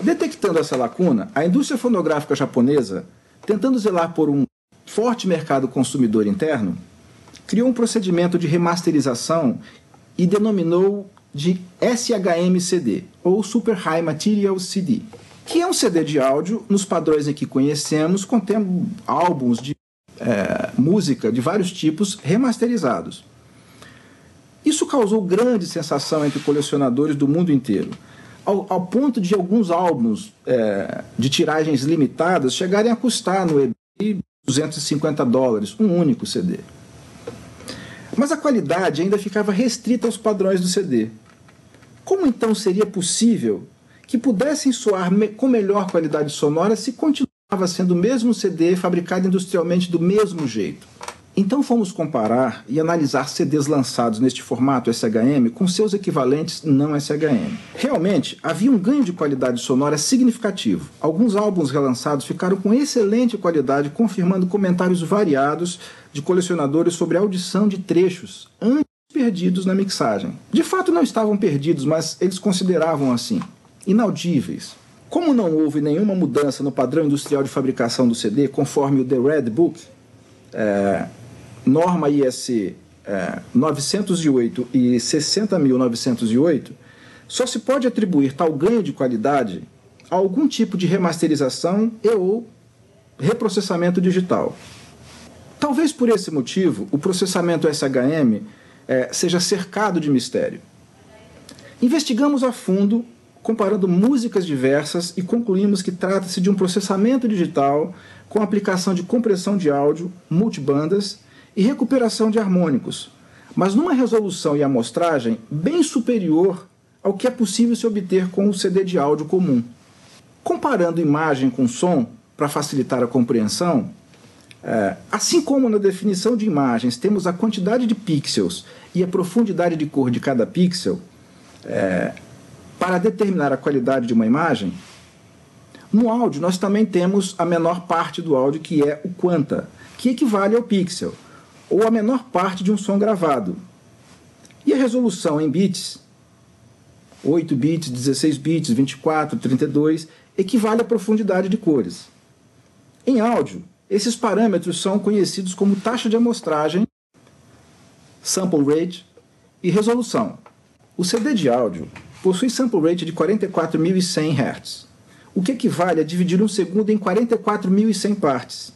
Detectando essa lacuna, a indústria fonográfica japonesa, tentando zelar por um forte mercado consumidor interno, criou um procedimento de remasterização e denominou de SHM-CD, ou Super High Material CD, que é um CD de áudio nos padrões em que conhecemos, contendo álbuns de música de vários tipos remasterizados. Isso causou grande sensação entre colecionadores do mundo inteiro, ao ponto de alguns álbuns de tiragens limitadas chegarem a custar no eBay $250, um único CD. Mas a qualidade ainda ficava restrita aos padrões do CD. Como então seria possível que pudessem soar com melhor qualidade sonora se continuava sendo o mesmo CD fabricado industrialmente do mesmo jeito? Então fomos comparar e analisar CDs lançados neste formato SHM com seus equivalentes não SHM. Realmente, havia um ganho de qualidade sonora significativo. Alguns álbuns relançados ficaram com excelente qualidade, confirmando comentários variados de colecionadores sobre a audição de trechos antes perdidos na mixagem. De fato não estavam perdidos, mas eles consideravam assim, inaudíveis. Como não houve nenhuma mudança no padrão industrial de fabricação do CD, conforme o The Red Book, norma ISC 908 e 60.908, só se pode atribuir tal ganho de qualidade a algum tipo de remasterização ou reprocessamento digital. Talvez por esse motivo o processamento SHM seja cercado de mistério. Investigamos a fundo, comparando músicas diversas, e concluímos que trata-se de um processamento digital com aplicação de compressão de áudio, multibandas e recuperação de harmônicos, mas numa resolução e amostragem bem superior ao que é possível se obter com o CD de áudio comum. Comparando imagem com som, para facilitar a compreensão, assim como na definição de imagens temos a quantidade de pixels e a profundidade de cor de cada pixel para determinar a qualidade de uma imagem, no áudio nós também temos a menor parte do áudio, que é o quanta, que equivale ao pixel, ou a menor parte de um som gravado. E a resolução em bits, 8 bits, 16 bits, 24, 32, equivale à profundidade de cores. Em áudio, esses parâmetros são conhecidos como taxa de amostragem, sample rate e resolução. O CD de áudio possui sample rate de 44.100 Hz, o que equivale a dividir um segundo em 44.100 partes.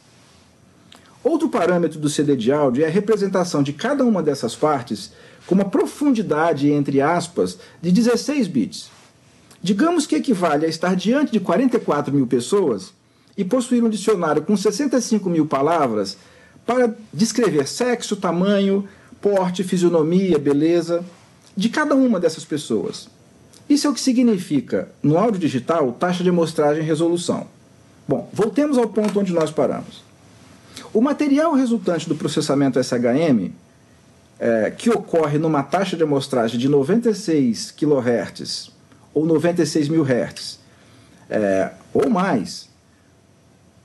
Outro parâmetro do CD de áudio é a representação de cada uma dessas partes com uma profundidade, entre aspas, de 16 bits. Digamos que equivale a estar diante de 44.000 pessoas e possuir um dicionário com 65.000 palavras para descrever sexo, tamanho, porte, fisionomia, beleza de cada uma dessas pessoas. Isso é o que significa, no áudio digital, taxa de amostragem e resolução. Bom, voltemos ao ponto onde nós paramos. O material resultante do processamento SHM, que ocorre numa taxa de amostragem de 96 kHz ou 96.000 Hz, ou mais,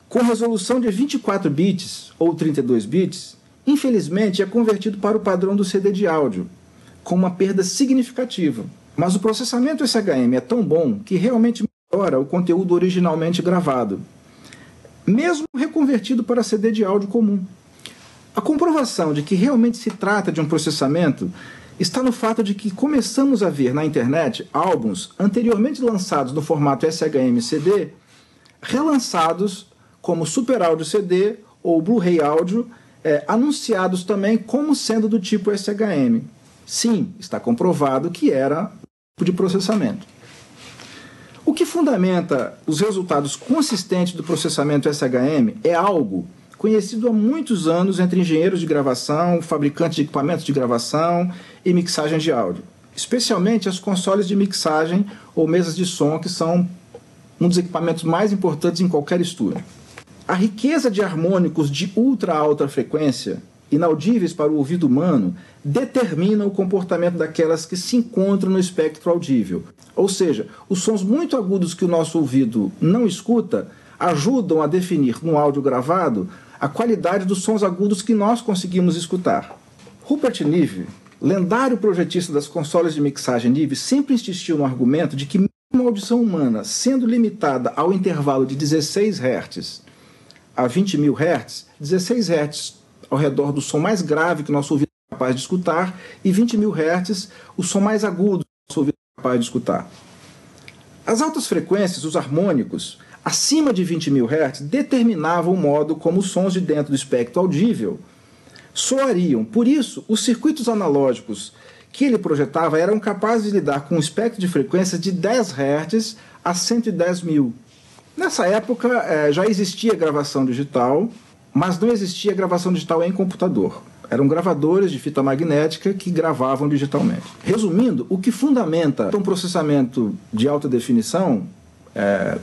Com resolução de 24 bits ou 32 bits, infelizmente é convertido para o padrão do CD de áudio, com uma perda significativa. Mas o processamento SHM é tão bom que realmente melhora o conteúdo originalmente gravado, mesmo reconvertido para CD de áudio comum. A comprovação de que realmente se trata de um processamento está no fato de que começamos a ver na internet álbuns anteriormente lançados no formato SHM-CD relançados como Super Áudio CD ou Blu-ray Áudio, anunciados também como sendo do tipo SHM. Sim, está comprovado que era um tipo de processamento. O que fundamenta os resultados consistentes do processamento SHM é algo conhecido há muitos anos entre engenheiros de gravação, fabricantes de equipamentos de gravação e mixagem de áudio, especialmente as consoles de mixagem ou mesas de som, que são um dos equipamentos mais importantes em qualquer estúdio. A riqueza de harmônicos de ultra alta frequência, inaudíveis para o ouvido humano, determina o comportamento daquelas que se encontram no espectro audível. Ou seja, os sons muito agudos que o nosso ouvido não escuta ajudam a definir no áudio gravado a qualidade dos sons agudos que nós conseguimos escutar. Rupert Neve, lendário projetista das consoles de mixagem Neve, sempre insistiu no argumento de que uma audição humana, sendo limitada ao intervalo de 16 Hz a 20 mil Hz, 16 Hz ao redor do som mais grave que nosso ouvido é capaz de escutar e 20 mil Hz o som mais agudo que nosso ouvido é capaz de escutar. As altas frequências, os harmônicos, acima de 20 mil Hz, determinavam o modo como os sons de dentro do espectro audível soariam. Por isso, os circuitos analógicos que ele projetava eram capazes de lidar com um espectro de frequências de 10 Hz a 110 mil. Nessa época já existia gravação digital, mas não existia gravação digital em computador. Eram gravadores de fita magnética que gravavam digitalmente. Resumindo, o que fundamenta um processamento de alta definição,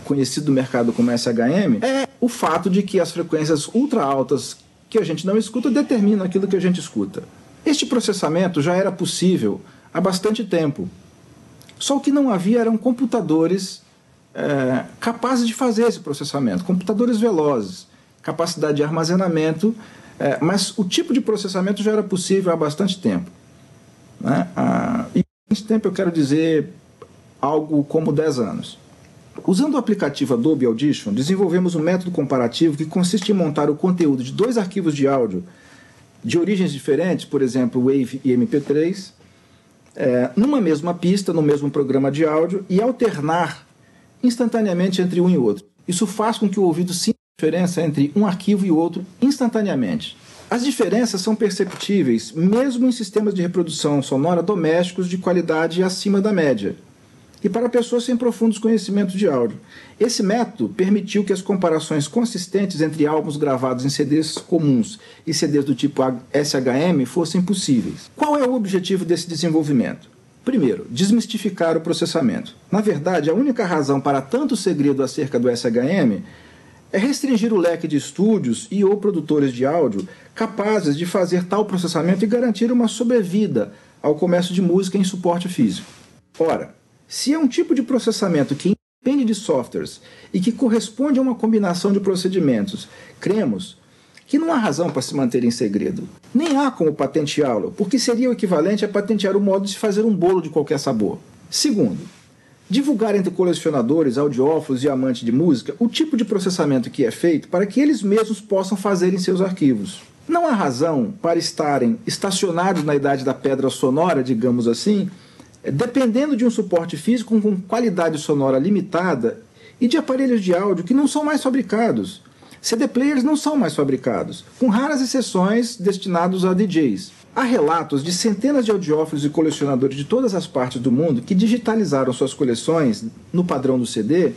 conhecido no mercado como SHM, é o fato de que as frequências ultra altas que a gente não escuta determinam aquilo que a gente escuta. Este processamento já era possível há bastante tempo. Só o que não havia eram computadores capazes de fazer esse processamento, computadores velozes, capacidade de armazenamento, mas o tipo de processamento já era possível há bastante tempo. Né? E nesse tempo eu quero dizer algo como 10 anos. Usando o aplicativo Adobe Audition, desenvolvemos um método comparativo que consiste em montar o conteúdo de 2 arquivos de áudio de origens diferentes, por exemplo, WAV e MP3, numa mesma pista, no mesmo programa de áudio, e alternar instantaneamente entre um e outro. Isso faz com que o ouvido sinta a diferença entre um arquivo e outro instantaneamente. As diferenças são perceptíveis mesmo em sistemas de reprodução sonora domésticos de qualidade acima da média, e para pessoas sem profundos conhecimentos de áudio. Esse método permitiu que as comparações consistentes entre álbuns gravados em CDs comuns e CDs do tipo SHM fossem possíveis. Qual é o objetivo desse desenvolvimento? Primeiro, desmistificar o processamento. Na verdade, a única razão para tanto segredo acerca do SHM é restringir o leque de estúdios e ou produtores de áudio capazes de fazer tal processamento e garantir uma sobrevida ao comércio de música em suporte físico. Ora, se é um tipo de processamento que independe de softwares e que corresponde a uma combinação de procedimentos, cremos que não há razão para se manter em segredo. Nem há como patenteá-lo, porque seria o equivalente a patentear o modo de se fazer um bolo de qualquer sabor. Segundo, divulgar entre colecionadores, audiófilos e amantes de música o tipo de processamento que é feito para que eles mesmos possam fazer em seus arquivos. Não há razão para estarem estacionados na idade da pedra sonora, digamos assim, dependendo de um suporte físico com qualidade sonora limitada e de aparelhos de áudio que não são mais fabricados. CD players não são mais fabricados, com raras exceções destinados a DJs. Há relatos de centenas de audiófilos e colecionadores de todas as partes do mundo que digitalizaram suas coleções no padrão do CD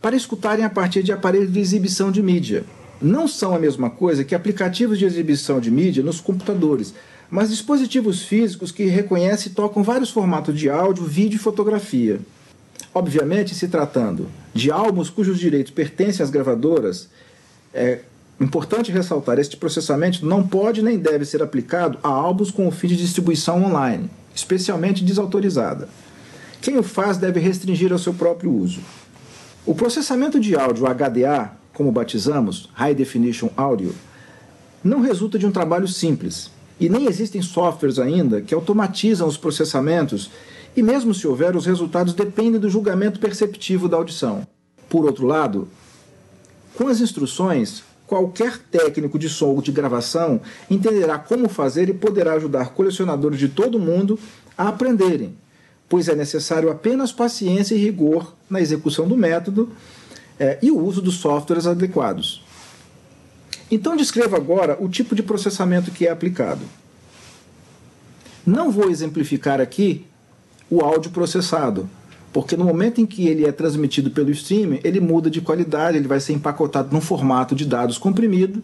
para escutarem a partir de aparelhos de exibição de mídia. Não são a mesma coisa que aplicativos de exibição de mídia nos computadores, mas dispositivos físicos que reconhecem e tocam vários formatos de áudio, vídeo e fotografia. Obviamente, se tratando de álbuns cujos direitos pertencem às gravadoras, é importante ressaltar que este processamento não pode nem deve ser aplicado a álbuns com o fim de distribuição online, especialmente desautorizada. Quem o faz deve restringir ao seu próprio uso. O processamento de áudio HDA como batizamos, High Definition Audio, não resulta de um trabalho simples. E nem existem softwares ainda que automatizam os processamentos, e mesmo se houver, os resultados dependem do julgamento perceptivo da audição. Por outro lado, com as instruções, qualquer técnico de som ou de gravação entenderá como fazer e poderá ajudar colecionadores de todo o mundo a aprenderem, pois é necessário apenas paciência e rigor na execução do método e o uso dos softwares adequados. Então descreva agora o tipo de processamento que é aplicado. Não vou exemplificar aqui o áudio processado, porque no momento em que ele é transmitido pelo streaming, ele muda de qualidade, ele vai ser empacotado num formato de dados comprimido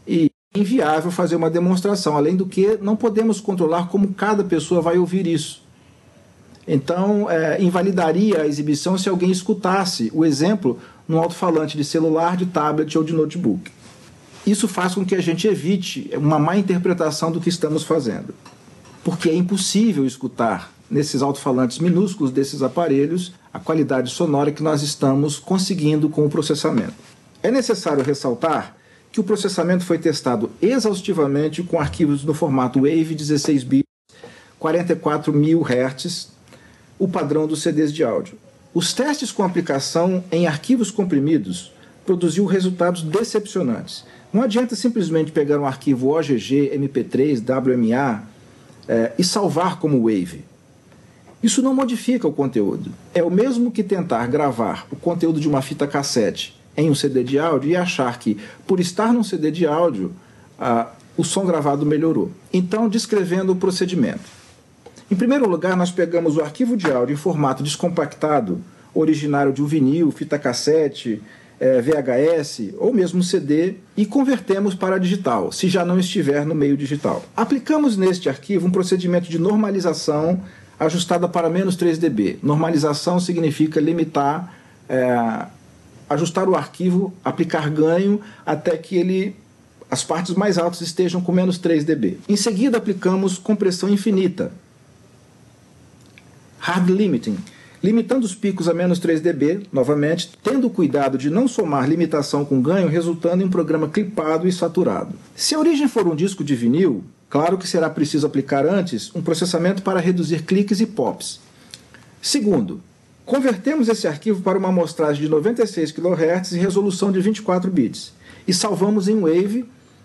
e é inviável fazer uma demonstração, além do que não podemos controlar como cada pessoa vai ouvir isso. Então, invalidaria a exibição se alguém escutasse o exemplo num alto-falante de celular, de tablet ou de notebook. Isso faz com que a gente evite uma má interpretação do que estamos fazendo, porque é impossível escutar nesses alto-falantes minúsculos desses aparelhos a qualidade sonora que nós estamos conseguindo com o processamento. É necessário ressaltar que o processamento foi testado exaustivamente com arquivos no formato WAV 16 bits, 44.000 Hz, o padrão dos CDs de áudio. Os testes com aplicação em arquivos comprimidos produziu resultados decepcionantes. Não adianta simplesmente pegar um arquivo OGG, MP3, WMA e salvar como WAV. Isso não modifica o conteúdo. É o mesmo que tentar gravar o conteúdo de uma fita cassete em um CD de áudio e achar que, por estar num CD de áudio, o som gravado melhorou. Então, descrevendo o procedimento. Em primeiro lugar, nós pegamos o arquivo de áudio em formato descompactado, originário de um vinil, fita cassete, VHS ou mesmo CD, e convertemos para digital, se já não estiver no meio digital. Aplicamos neste arquivo um procedimento de normalização ajustada para menos 3 dB. Normalização significa limitar, ajustar o arquivo, aplicar ganho até que as partes mais altas estejam com menos 3 dB. Em seguida, aplicamos compressão infinita, hard limiting, limitando os picos a menos 3 dB, novamente, tendo o cuidado de não somar limitação com ganho, resultando em um programa clipado e saturado. Se a origem for um disco de vinil, claro que será preciso aplicar antes um processamento para reduzir cliques e pops. Segundo, convertemos esse arquivo para uma amostragem de 96 kHz e resolução de 24 bits e salvamos em WAV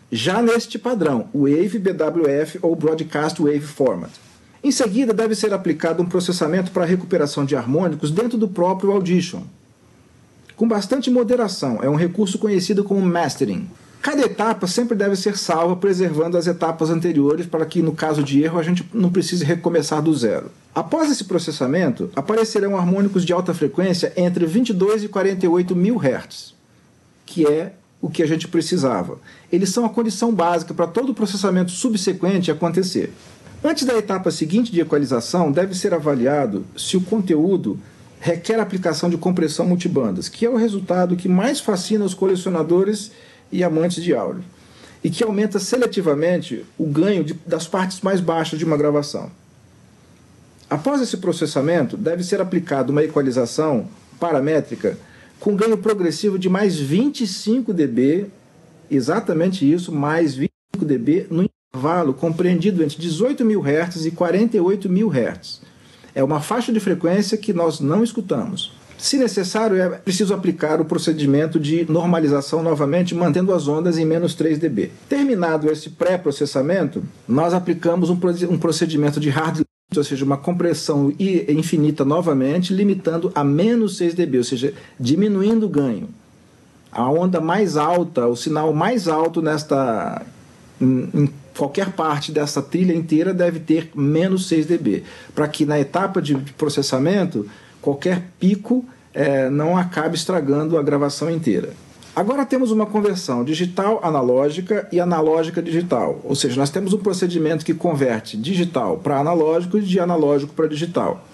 já neste padrão, WAV BWF ou Broadcast Wave Format. Em seguida, deve ser aplicado um processamento para recuperação de harmônicos dentro do próprio Audition, com bastante moderação. É um recurso conhecido como mastering. Cada etapa sempre deve ser salva, preservando as etapas anteriores para que, no caso de erro, a gente não precise recomeçar do zero. Após esse processamento, aparecerão harmônicos de alta frequência entre 22 e 48 mil Hz, que é o que a gente precisava. Eles são a condição básica para todo o processamento subsequente acontecer. Antes da etapa seguinte de equalização, deve ser avaliado se o conteúdo requer aplicação de compressão multibandas, que é o resultado que mais fascina os colecionadores e amantes de áudio, e que aumenta seletivamente o ganho das partes mais baixas de uma gravação. Após esse processamento, deve ser aplicada uma equalização paramétrica com ganho progressivo de mais 25 dB, exatamente isso, mais 25 dB no intervalo compreendido entre 18 mil Hz e 48 mil Hz. É uma faixa de frequência que nós não escutamos. Se necessário, é preciso aplicar o procedimento de normalização novamente, mantendo as ondas em menos 3 dB. Terminado esse pré-processamento, nós aplicamos um procedimento de hard limit, ou seja, uma compressão infinita novamente, limitando a menos 6 dB, ou seja, diminuindo o ganho. A onda mais alta, o sinal mais alto em qualquer parte dessa trilha inteira deve ter menos 6 dB, para que na etapa de processamento qualquer pico não acabe estragando a gravação inteira. Agora temos uma conversão digital analógica e analógica digital, ou seja, nós temos um procedimento que converte digital para analógico e de analógico para digital.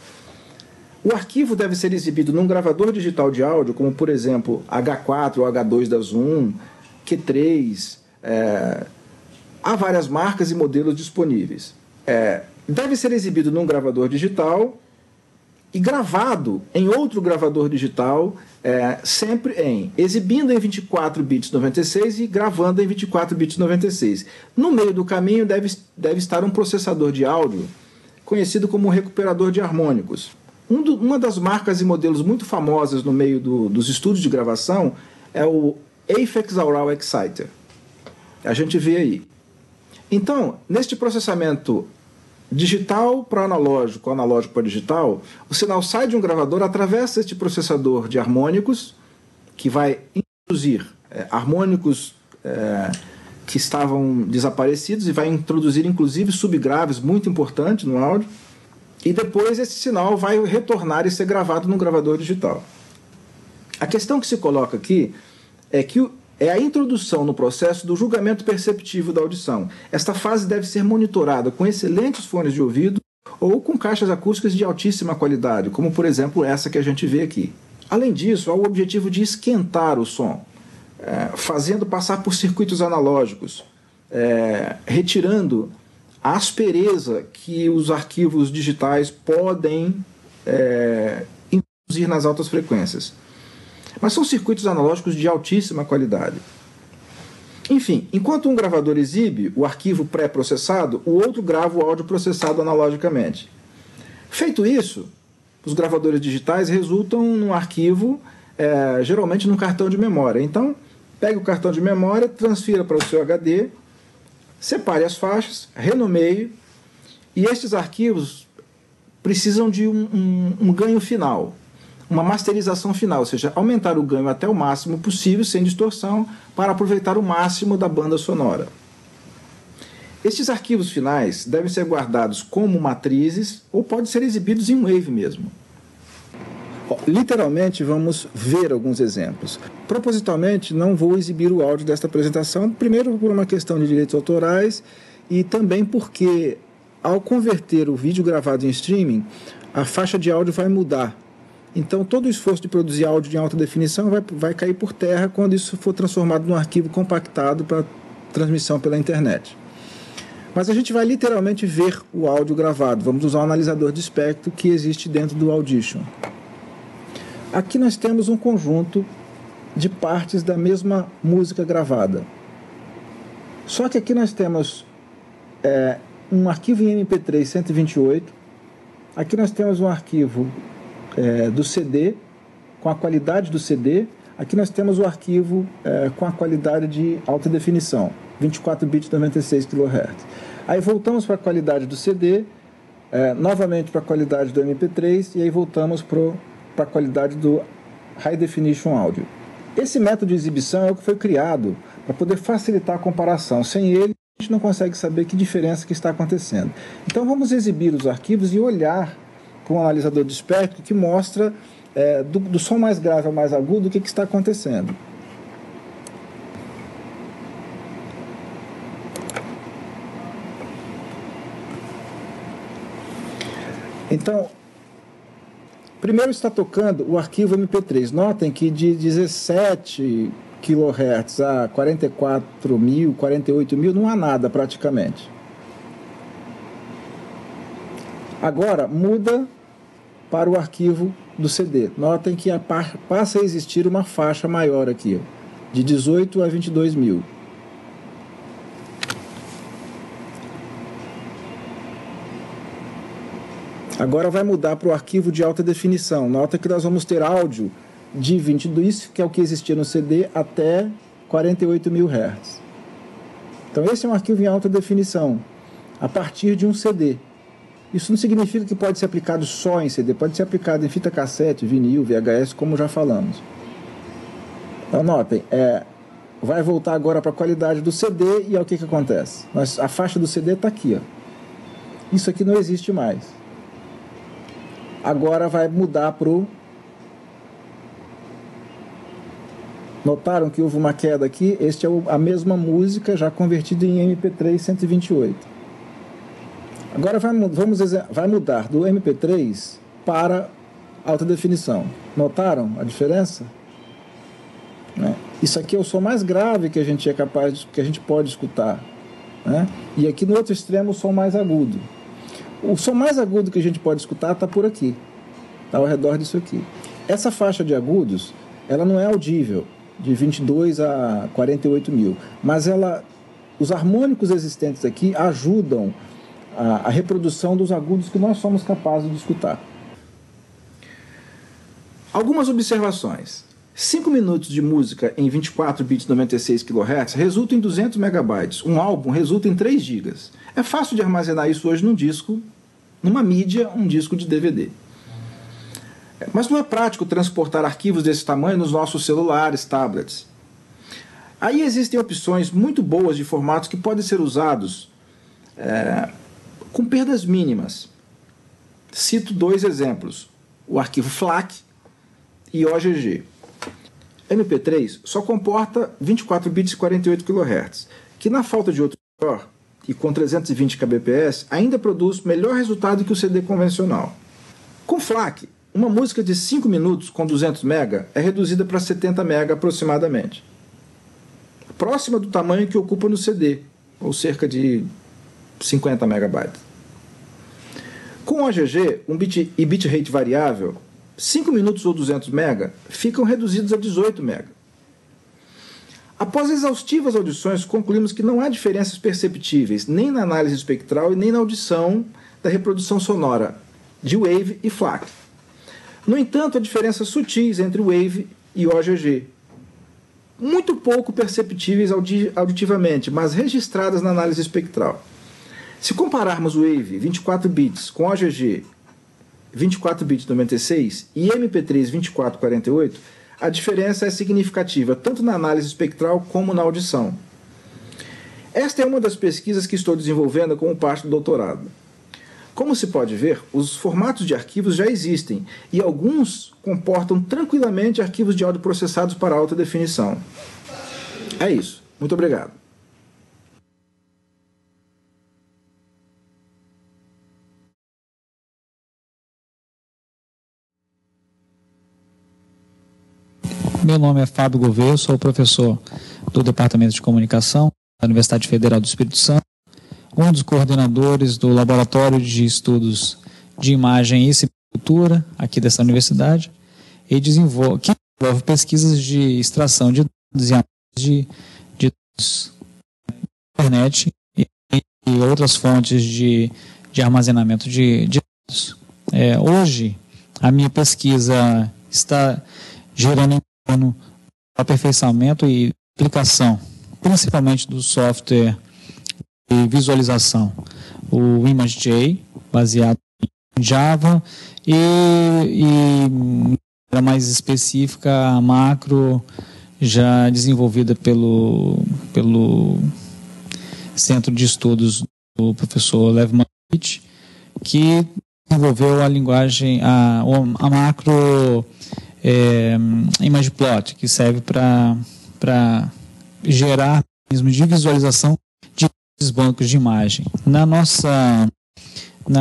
O arquivo deve ser exibido num gravador digital de áudio, como por exemplo H4 ou H2 da Zoom, Q3, há várias marcas e modelos disponíveis. Deve ser exibido num gravador digital e gravado em outro gravador digital, sempre exibindo em 24 bits 96 e gravando em 24 bits 96. No meio do caminho deve estar um processador de áudio conhecido como recuperador de harmônicos. Uma das marcas e modelos muito famosas no meio dos estúdios de gravação é o Aphex Aural Exciter. A gente vê aí. Então, neste processamento digital para analógico, analógico para digital, o sinal sai de um gravador, atravessa este processador de harmônicos, que vai introduzir harmônicos que estavam desaparecidos e vai introduzir inclusive subgraves muito importantes no áudio, e depois esse sinal vai retornar e ser gravado no gravador digital. A questão que se coloca aqui é que é a introdução no processo do julgamento perceptivo da audição. Esta fase deve ser monitorada com excelentes fones de ouvido ou com caixas acústicas de altíssima qualidade, como por exemplo essa que a gente vê aqui. Além disso, há o objetivo de esquentar o som, fazendo passar por circuitos analógicos, retirando a aspereza que os arquivos digitais podem induzir nas altas frequências. Mas são circuitos analógicos de altíssima qualidade. Enfim, enquanto um gravador exibe o arquivo pré-processado, o outro grava o áudio processado analogicamente. Feito isso, os gravadores digitais resultam num arquivo, geralmente num cartão de memória. Então, pegue o cartão de memória, transfira para o seu HD, separe as faixas, renomeie, e estes arquivos precisam de um ganho final, uma masterização final, ou seja, aumentar o ganho até o máximo possível, sem distorção, para aproveitar o máximo da banda sonora. Estes arquivos finais devem ser guardados como matrizes ou podem ser exibidos em wave mesmo. Literalmente, vamos ver alguns exemplos. Propositalmente, não vou exibir o áudio desta apresentação, primeiro por uma questão de direitos autorais e também porque, ao converter o vídeo gravado em streaming, a faixa de áudio vai mudar. Então, todo o esforço de produzir áudio em alta definição vai cair por terra quando isso for transformado num arquivo compactado para transmissão pela internet. Mas a gente vai literalmente ver o áudio gravado. Vamos usar o analisador de espectro que existe dentro do Audition. Aqui nós temos um conjunto de partes da mesma música gravada. Só que aqui nós temos um arquivo em MP3 128. Aqui nós temos um arquivo do CD, com a qualidade do CD. Aqui nós temos o arquivo com a qualidade de alta definição, 24 bits 96 kHz. Aí voltamos para a qualidade do CD, novamente para a qualidade do MP3, e aí voltamos para a qualidade do High Definition Audio. Esse método de exibição é o que foi criado para poder facilitar a comparação. Sem ele, a gente não consegue saber que diferença que está acontecendo. Então vamos exibir os arquivos e olhar com um analisador de espectro que mostra do som mais grave ao mais agudo o que está acontecendo. Então, primeiro está tocando o arquivo MP3. Notem que de 17 kHz a 44.000, 48.000 não há nada praticamente. Agora muda para o arquivo do CD. Notem que passa a existir uma faixa maior aqui, de 18 a 22.000. Agora vai mudar para o arquivo de alta definição. Nota que nós vamos ter áudio de 22, que é o que existia no CD, até 48.000 Hz. Então esse é um arquivo em alta definição, a partir de um CD. Isso não significa que pode ser aplicado só em CD, pode ser aplicado em fita cassete, vinil, VHS, como já falamos. Então notem, vai voltar agora para a qualidade do CD e é o que acontece. A faixa do CD está aqui. Ó. Isso aqui não existe mais. Agora vai mudar para o... Notaram que houve uma queda aqui? Este é a mesma música já convertida em MP3 128. Agora vai mudar do MP3 para alta definição. Notaram a diferença? Isso aqui é o som mais grave que a gente é capaz, que a gente pode escutar, né? E aqui no outro extremo o som mais agudo. O som mais agudo que a gente pode escutar está por aqui. está ao redor disso aqui. Essa faixa de agudos, ela não é audível, de 22 a 48 mil, mas os harmônicos existentes aqui ajudam a reprodução dos agudos que nós somos capazes de escutar. Algumas observações. 5 minutos de música em 24 bits 96 kHz resulta em 200 megabytes. Um álbum resulta em 3 GB. É fácil de armazenar isso hoje num disco, numa mídia, um disco de DVD. Mas não é prático transportar arquivos desse tamanho nos nossos celulares, tablets. Aí existem opções muito boas de formatos que podem ser usados com perdas mínimas. Cito 2 exemplos: o arquivo FLAC e OGG. MP3 só comporta 24 bits e 48 kHz, que na falta de outro melhor, e com 320 kbps, ainda produz melhor resultado que o CD convencional. Com FLAC, uma música de 5 minutos com 200 MB é reduzida para 70 MB aproximadamente, próxima do tamanho que ocupa no CD, ou cerca de 50 MB. Com OGG e bitrate variável, 5 minutos ou 200 MB ficam reduzidos a 18 MB. Após exaustivas audições, concluímos que não há diferenças perceptíveis nem na análise espectral e nem na audição da reprodução sonora de Wave e FLAC. No entanto, há diferenças sutis entre Wave e OGG, muito pouco perceptíveis auditivamente, mas registradas na análise espectral. Se compararmos o Wave 24 bits com OGG 24 bits 96 e MP3 2448, a diferença é significativa tanto na análise espectral como na audição. Esta é uma das pesquisas que estou desenvolvendo como parte do doutorado. Como se pode ver, os formatos de arquivos já existem e alguns comportam tranquilamente arquivos de áudio processados para alta definição. É isso. Muito obrigado. Meu nome é Fábio Gouveia, sou professor do Departamento de Comunicação da Universidade Federal do Espírito Santo, um dos coordenadores do Laboratório de Estudos de Imagem e Sepultura aqui dessa universidade, e que desenvolve pesquisas de extração de dados e análise de dados na internet e outras fontes de armazenamento de dados. Hoje, a minha pesquisa está gerando no aperfeiçoamento e aplicação, principalmente do software de visualização, o ImageJ, baseado em Java, e mais específica, a macro, já desenvolvida pelo Centro de Estudos do professor Lev Manovich, que desenvolveu a linguagem, a macro ImagePlot, que serve para gerar mecanismos de visualização de bancos de imagem. Na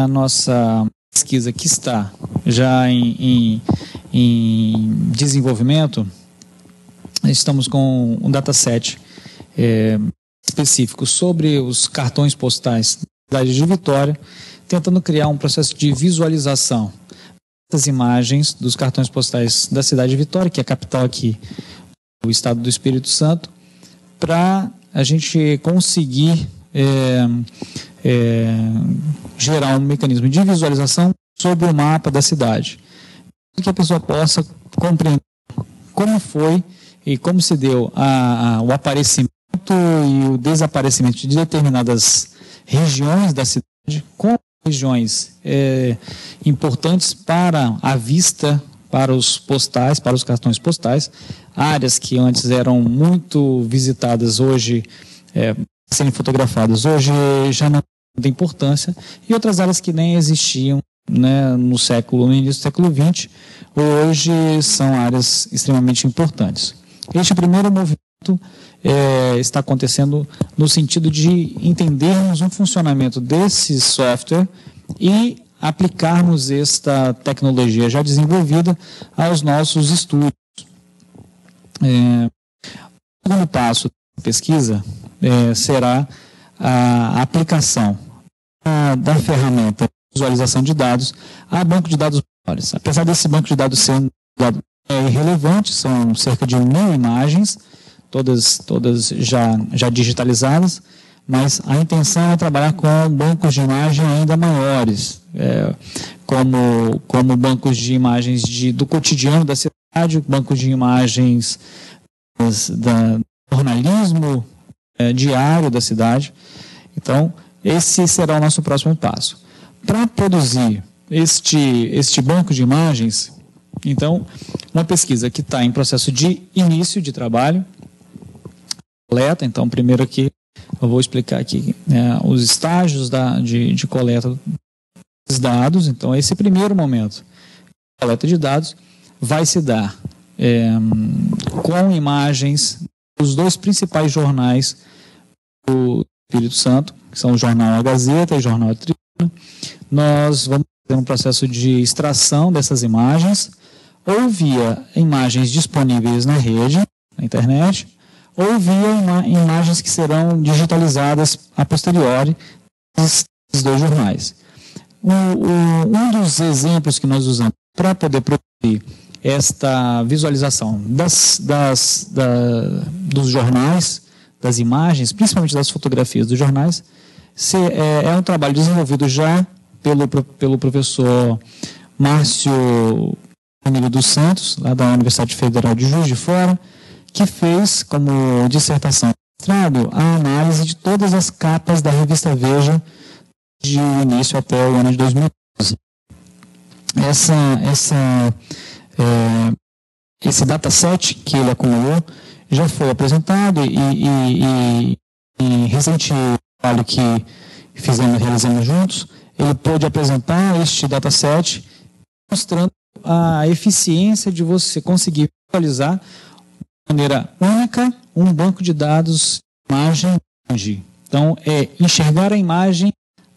nossa pesquisa, que está já em desenvolvimento, estamos com um dataset específico sobre os cartões postais da cidade de Vitória, tentando criar um processo de visualização das imagens dos cartões postais da cidade de Vitória, que é a capital aqui do estado do Espírito Santo, para a gente conseguir gerar um mecanismo de visualização sobre o mapa da cidade, para que a pessoa possa compreender como foi e como se deu o aparecimento e o desaparecimento de determinadas regiões da cidade, com regiões importantes para a vista, para os postais, para os cartões postais, áreas que antes eram muito visitadas, hoje serem fotografadas, hoje já não tem importância, e outras áreas que nem existiam, né, no início do século XX, hoje são áreas extremamente importantes. Este primeiro movimento está acontecendo no sentido de entendermos um funcionamento desse software e aplicarmos esta tecnologia já desenvolvida aos nossos estudos. O segundo passo da pesquisa será a aplicação da ferramenta de visualização de dados a banco de dados maiores. Apesar desse banco de dados ser um dado irrelevante, são cerca de 1.000 imagens, todas já digitalizadas, mas a intenção é trabalhar com bancos de imagem ainda maiores, como bancos de imagens do cotidiano da cidade, bancos de imagens do jornalismo diário da cidade. Então, esse será o nosso próximo passo. Para produzir este banco de imagens, então, uma pesquisa que está em processo de início de trabalho, coleta. Então, primeiro aqui, eu vou explicar aqui os estágios de coleta dos dados. Então, esse primeiro momento, coleta de dados, vai se dar com imagens dos 2 principais jornais do Espírito Santo, que são o jornal A Gazeta e o jornal A Tribuna. Nós vamos fazer um processo de extração dessas imagens, ou via imagens disponíveis na rede, na internet, ou via imagens que serão digitalizadas a posteriori desses 2 jornais. Um dos exemplos que nós usamos para poder produzir esta visualização dos jornais, das imagens, principalmente das fotografias dos jornais, é um trabalho desenvolvido já pelo professor Márcio Emílio dos Santos, lá da Universidade Federal de Juiz de Fora, que fez como dissertação a análise de todas as capas da revista Veja de início até o ano de 2012. Esse dataset que ele acumulou já foi apresentado e recente trabalho que realizamos juntos, ele pôde apresentar este dataset mostrando a eficiência de você conseguir visualizar de maneira única um banco de dados imagem. Então, enxergar a imagem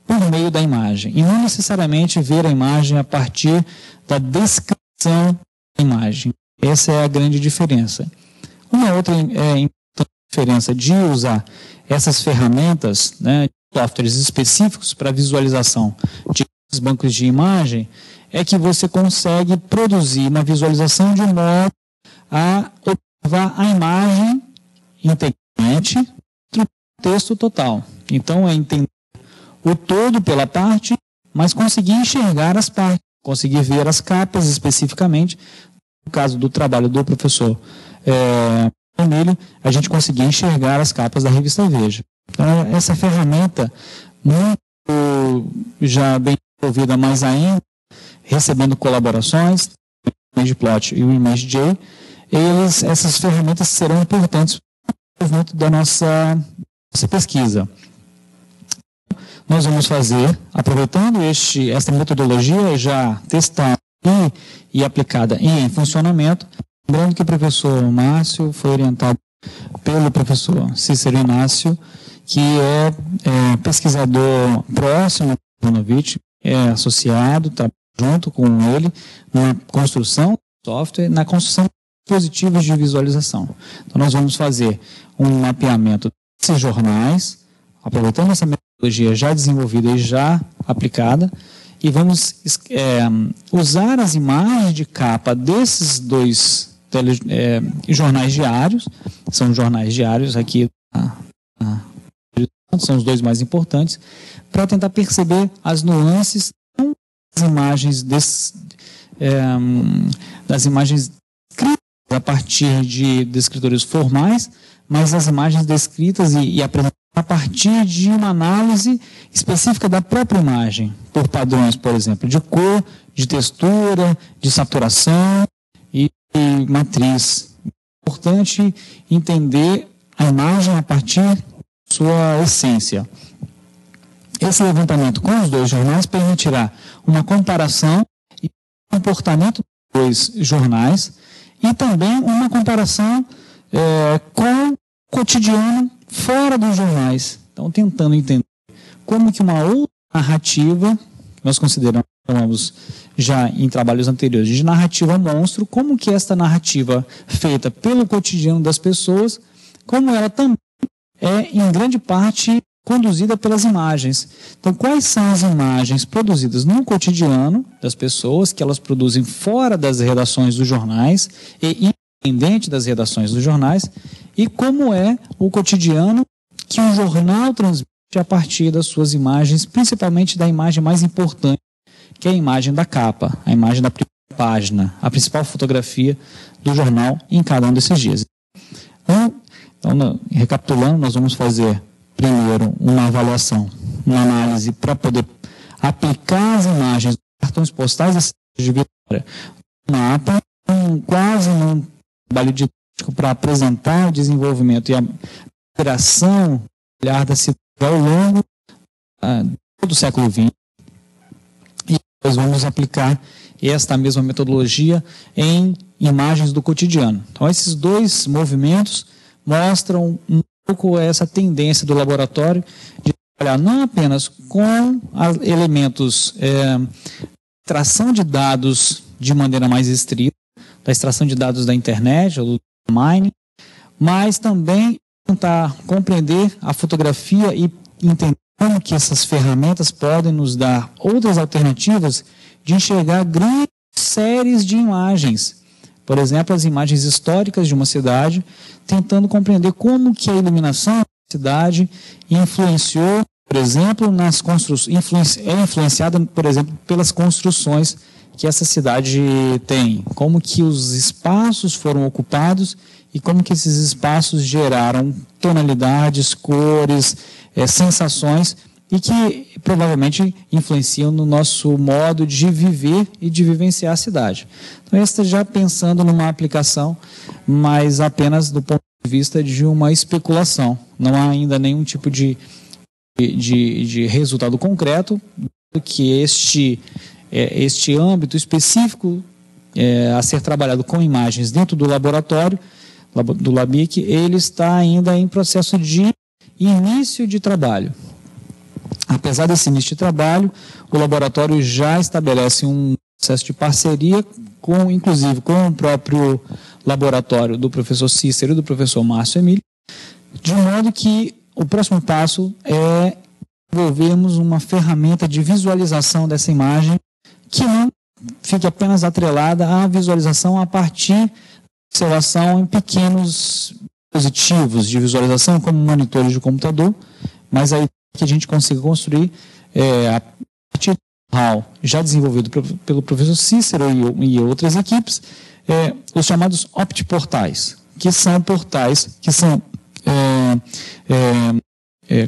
por meio da imagem e não necessariamente ver a imagem a partir da descrição da imagem. Essa é a grande diferença. Uma outra diferença de usar essas ferramentas, softwares específicos para visualização de bancos de imagem, é que você consegue produzir uma visualização de modo a observar a imagem integralmente no contexto total. Então, é entender o todo pela parte, mas conseguir enxergar as partes, conseguir ver as capas especificamente. No caso do trabalho do professor Emílio, a gente conseguia enxergar as capas da revista Veja. Então, essa ferramenta, muito já bem desenvolvida, mais ainda, recebendo colaborações, o ImagePlot e o ImageJ, essas ferramentas serão importantes para o desenvolvimento da nossa pesquisa. Nós vamos fazer, aproveitando esta metodologia já testada e aplicada e em funcionamento, lembrando que o professor Márcio foi orientado pelo professor Cícero Inácio, que é pesquisador próximo do Bonovitch, é associado, está junto com ele na construção do software, na construção de dispositivos de visualização. Então, nós vamos fazer um mapeamento desses jornais, aproveitando essa metodologia já desenvolvida e já aplicada, e vamos usar as imagens de capa desses 2 jornais diários, são jornais diários aqui, são os 2 mais importantes, para tentar perceber as nuances das imagens das imagens escritas a partir de descritores formais, mas as imagens descritas e apresentadas a partir de uma análise específica da própria imagem, por padrões, por exemplo, de cor, de textura, de saturação e matriz. É importante entender a imagem a partir da sua essência. Esse levantamento com os 2 jornais permitirá uma comparação e comportamento dos 2 jornais e também uma comparação com o cotidiano fora dos jornais. Então, tentando entender como que uma outra narrativa, que nós consideramos já em trabalhos anteriores de narrativa monstro, como que esta narrativa feita pelo cotidiano das pessoas, como ela também é, em grande parte, conduzida pelas imagens. Então, quais são as imagens produzidas no cotidiano das pessoas, que elas produzem fora das redações dos jornais e independente das redações dos jornais, e como é o cotidiano que o jornal transmite a partir das suas imagens, principalmente da imagem mais importante, que é a imagem da capa, a imagem da primeira página, a principal fotografia do jornal em cada um desses dias. Então, recapitulando, nós vamos fazer primeiro uma avaliação, uma análise para poder aplicar as imagens dos cartões postais de Vitória, um mapa, quase um trabalho didático para apresentar o desenvolvimento e a operação da cidade ao longo do século XX. E depois vamos aplicar esta mesma metodologia em imagens do cotidiano. Então, esses dois movimentos mostram um pouco essa tendência do laboratório de trabalhar não apenas com elementos extração de dados de maneira mais estrita, da extração de dados da internet ou do mining, mas também tentar compreender a fotografia e entender como que essas ferramentas podem nos dar outras alternativas de enxergar grandes séries de imagens. Por exemplo, as imagens históricas de uma cidade, tentando compreender como que a iluminação da cidade influenciou, por exemplo, nas construções, é influenciada, por exemplo, pelas construções que essa cidade tem, como que os espaços foram ocupados e como que esses espaços geraram tonalidades, cores, sensações e que provavelmente influenciam no nosso modo de viver e de vivenciar a cidade. Então, esta já pensando numa aplicação, mas apenas do ponto de vista de uma especulação. Não há ainda nenhum tipo de resultado concreto que este âmbito específico a ser trabalhado com imagens dentro do laboratório, do LABIC, ele está ainda em processo de início de trabalho. Apesar desse início de trabalho, o laboratório já estabelece um processo de parceria, inclusive com o próprio laboratório do professor Cícero e do professor Márcio Emílio, de modo que o próximo passo é desenvolvermos uma ferramenta de visualização dessa imagem que não fique apenas atrelada à visualização a partir da observação em pequenos dispositivos de visualização, como monitores de computador, mas aí que a gente consiga construir a partir do know-how já desenvolvido pelo professor Cícero e outras equipes, os chamados optportais, que são portais, que são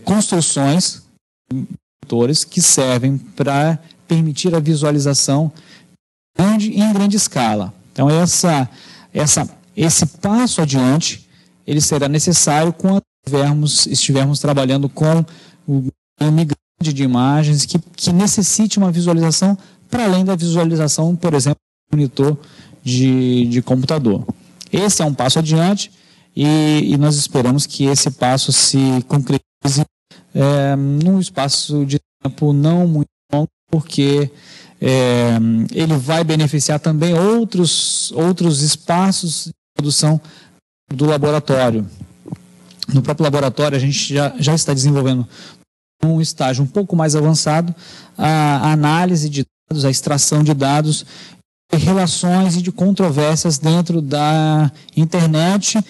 construções que servem para permitir a visualização em grande escala. Então, esse passo adiante, ele será necessário quando estivermos trabalhando com um volume grande de imagens que necessite uma visualização para além da visualização, por exemplo, do monitor de computador. Esse é um passo adiante e nós esperamos que esse passo se concretize num espaço de tempo não muito longo, porque ele vai beneficiar também outros espaços de produção do laboratório. No próprio laboratório, a gente já está desenvolvendo um estágio um pouco mais avançado a análise de dados, a extração de dados, de relações e de controvérsias dentro da internet, de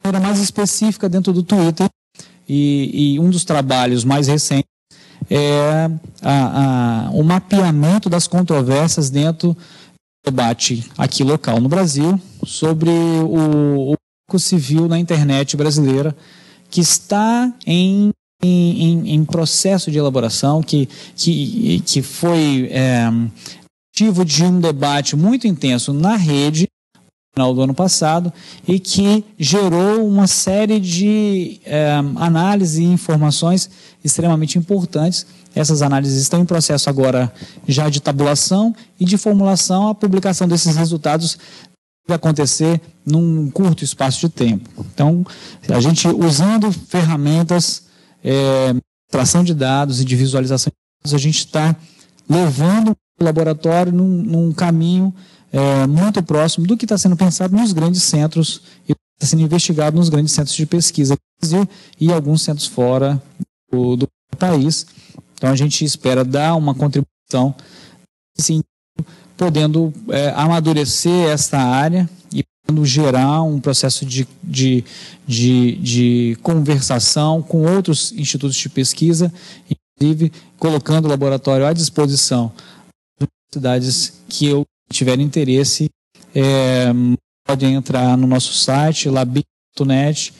maneira mais específica dentro do Twitter. E um dos trabalhos mais recentes é o mapeamento das controvérsias dentro do debate aqui local no Brasil sobre o Marco Civil na internet brasileira, que está em processo de elaboração, que foi motivo de um debate muito intenso na rede no final do ano passado e que gerou uma série de análises e informações extremamente importantes. Essas análises estão em processo agora já de tabulação e de formulação. A publicação desses resultados vai acontecer num curto espaço de tempo. Então, a gente usando ferramentas, extração de dados e de visualização de dados, a gente está levando o laboratório num caminho muito próximo do que está sendo pensado nos grandes centros e está sendo investigado nos grandes centros de pesquisa do Brasil e alguns centros fora do país. Então a gente espera dar uma contribuição, assim, podendo amadurecer esta área e podendo gerar um processo de conversação com outros institutos de pesquisa, inclusive colocando o laboratório à disposição das universidades que tiverem interesse. Podem entrar no nosso site, labib.net,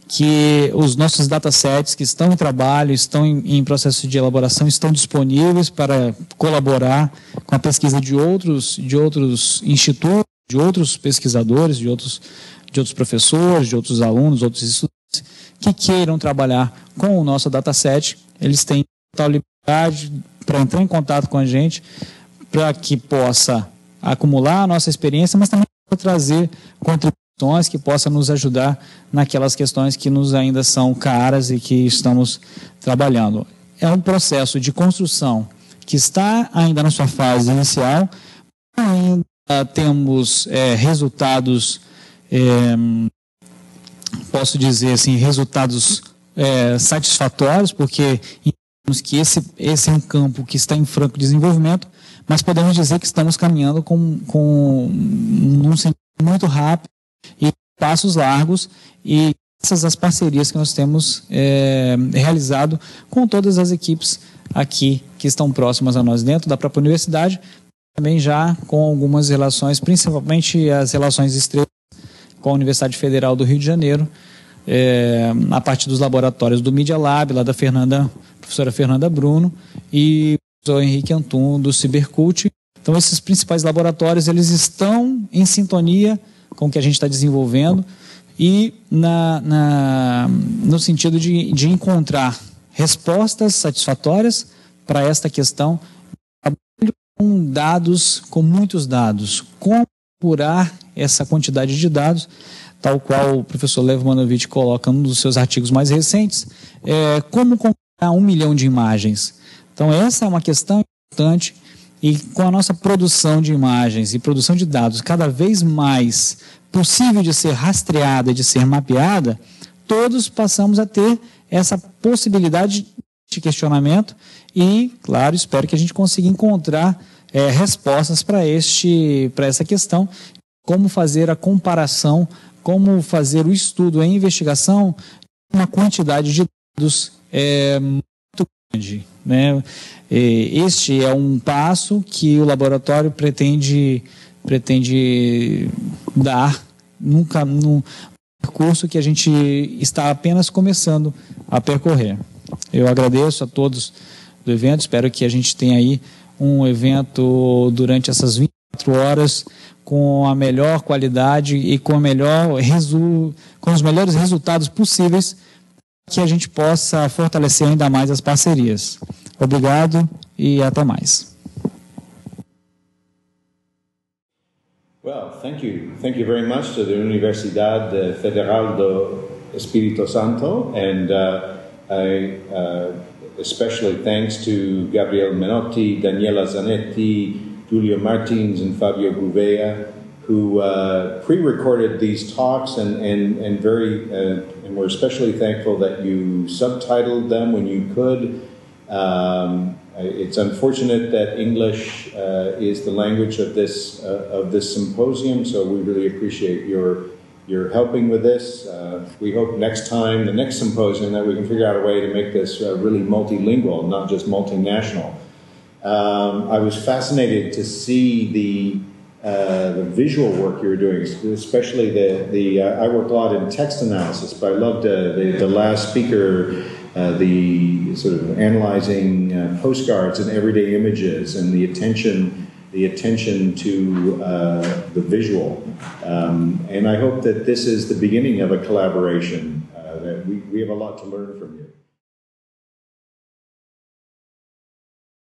que os nossos datasets que estão em trabalho, estão em processo de elaboração, estão disponíveis para colaborar com a pesquisa de outros institutos, de outros pesquisadores, de outros professores, de outros alunos, outros estudantes que queiram trabalhar com o nosso dataset. Eles têm total liberdade para entrar em contato com a gente, para que possa acumular a nossa experiência, mas também para trazer contribuições que possam nos ajudar naquelas questões que nos ainda são caras e que estamos trabalhando. É um processo de construção que está ainda na sua fase inicial, ainda temos resultados, posso dizer assim, resultados satisfatórios, porque entendemos que esse é um campo que está em franco desenvolvimento, mas podemos dizer que estamos caminhando num sentido muito rápido e passos largos, e essas as parcerias que nós temos realizado com todas as equipes aqui que estão próximas a nós dentro da própria universidade, também já com algumas relações, principalmente as relações estreitas com a Universidade Federal do Rio de Janeiro, a partir dos laboratórios do Media Lab, lá da professora Fernanda Bruno, e o Henrique Antum, do Cybercult. Então, esses principais laboratórios, eles estão em sintonia com o que a gente está desenvolvendo e no sentido de encontrar respostas satisfatórias para esta questão, com dados, com muitos dados. Como apurar essa quantidade de dados, tal qual o professor Lev Manovich coloca num dos seus artigos mais recentes, como comparar 1 milhão de imagens. Então, essa é uma questão importante, e com a nossa produção de imagens e produção de dados cada vez mais possível de ser rastreada, de ser mapeada, todos passamos a ter essa possibilidade de questionamento e, claro, espero que a gente consiga encontrar respostas para essa questão, como fazer a comparação, como fazer o estudo, a investigação, uma quantidade de dados muito grande, né? Este é um passo que o laboratório pretende dar num percurso que a gente está apenas começando a percorrer. Eu agradeço a todos do evento, espero que a gente tenha aí um evento durante essas 24 horas com a melhor qualidade e com os melhores resultados possíveis, que a gente possa fortalecer ainda mais as parcerias. Obrigado e até mais. Well, thank you. Thank you very much to the Universidad Federal do Espírito Santo, and especially thanks to Gabriel Menotti, Daniela Zanetti, Julia Martins, and Fabio Gouveia, who pre-recorded these talks, and we're especially thankful that you subtitled them when you could. It's unfortunate that English is the language of this symposium, so we really appreciate your helping with this. We hope the next symposium, that we can figure out a way to make this really multilingual, not just multinational. I was fascinated to see the visual work you were doing, especially I worked a lot in text analysis, but I loved the last speaker, the sort of analyzing postcards and everyday images, and the attention to the visual. And I hope that this is the beginning of a collaboration. That we have a lot to learn from you.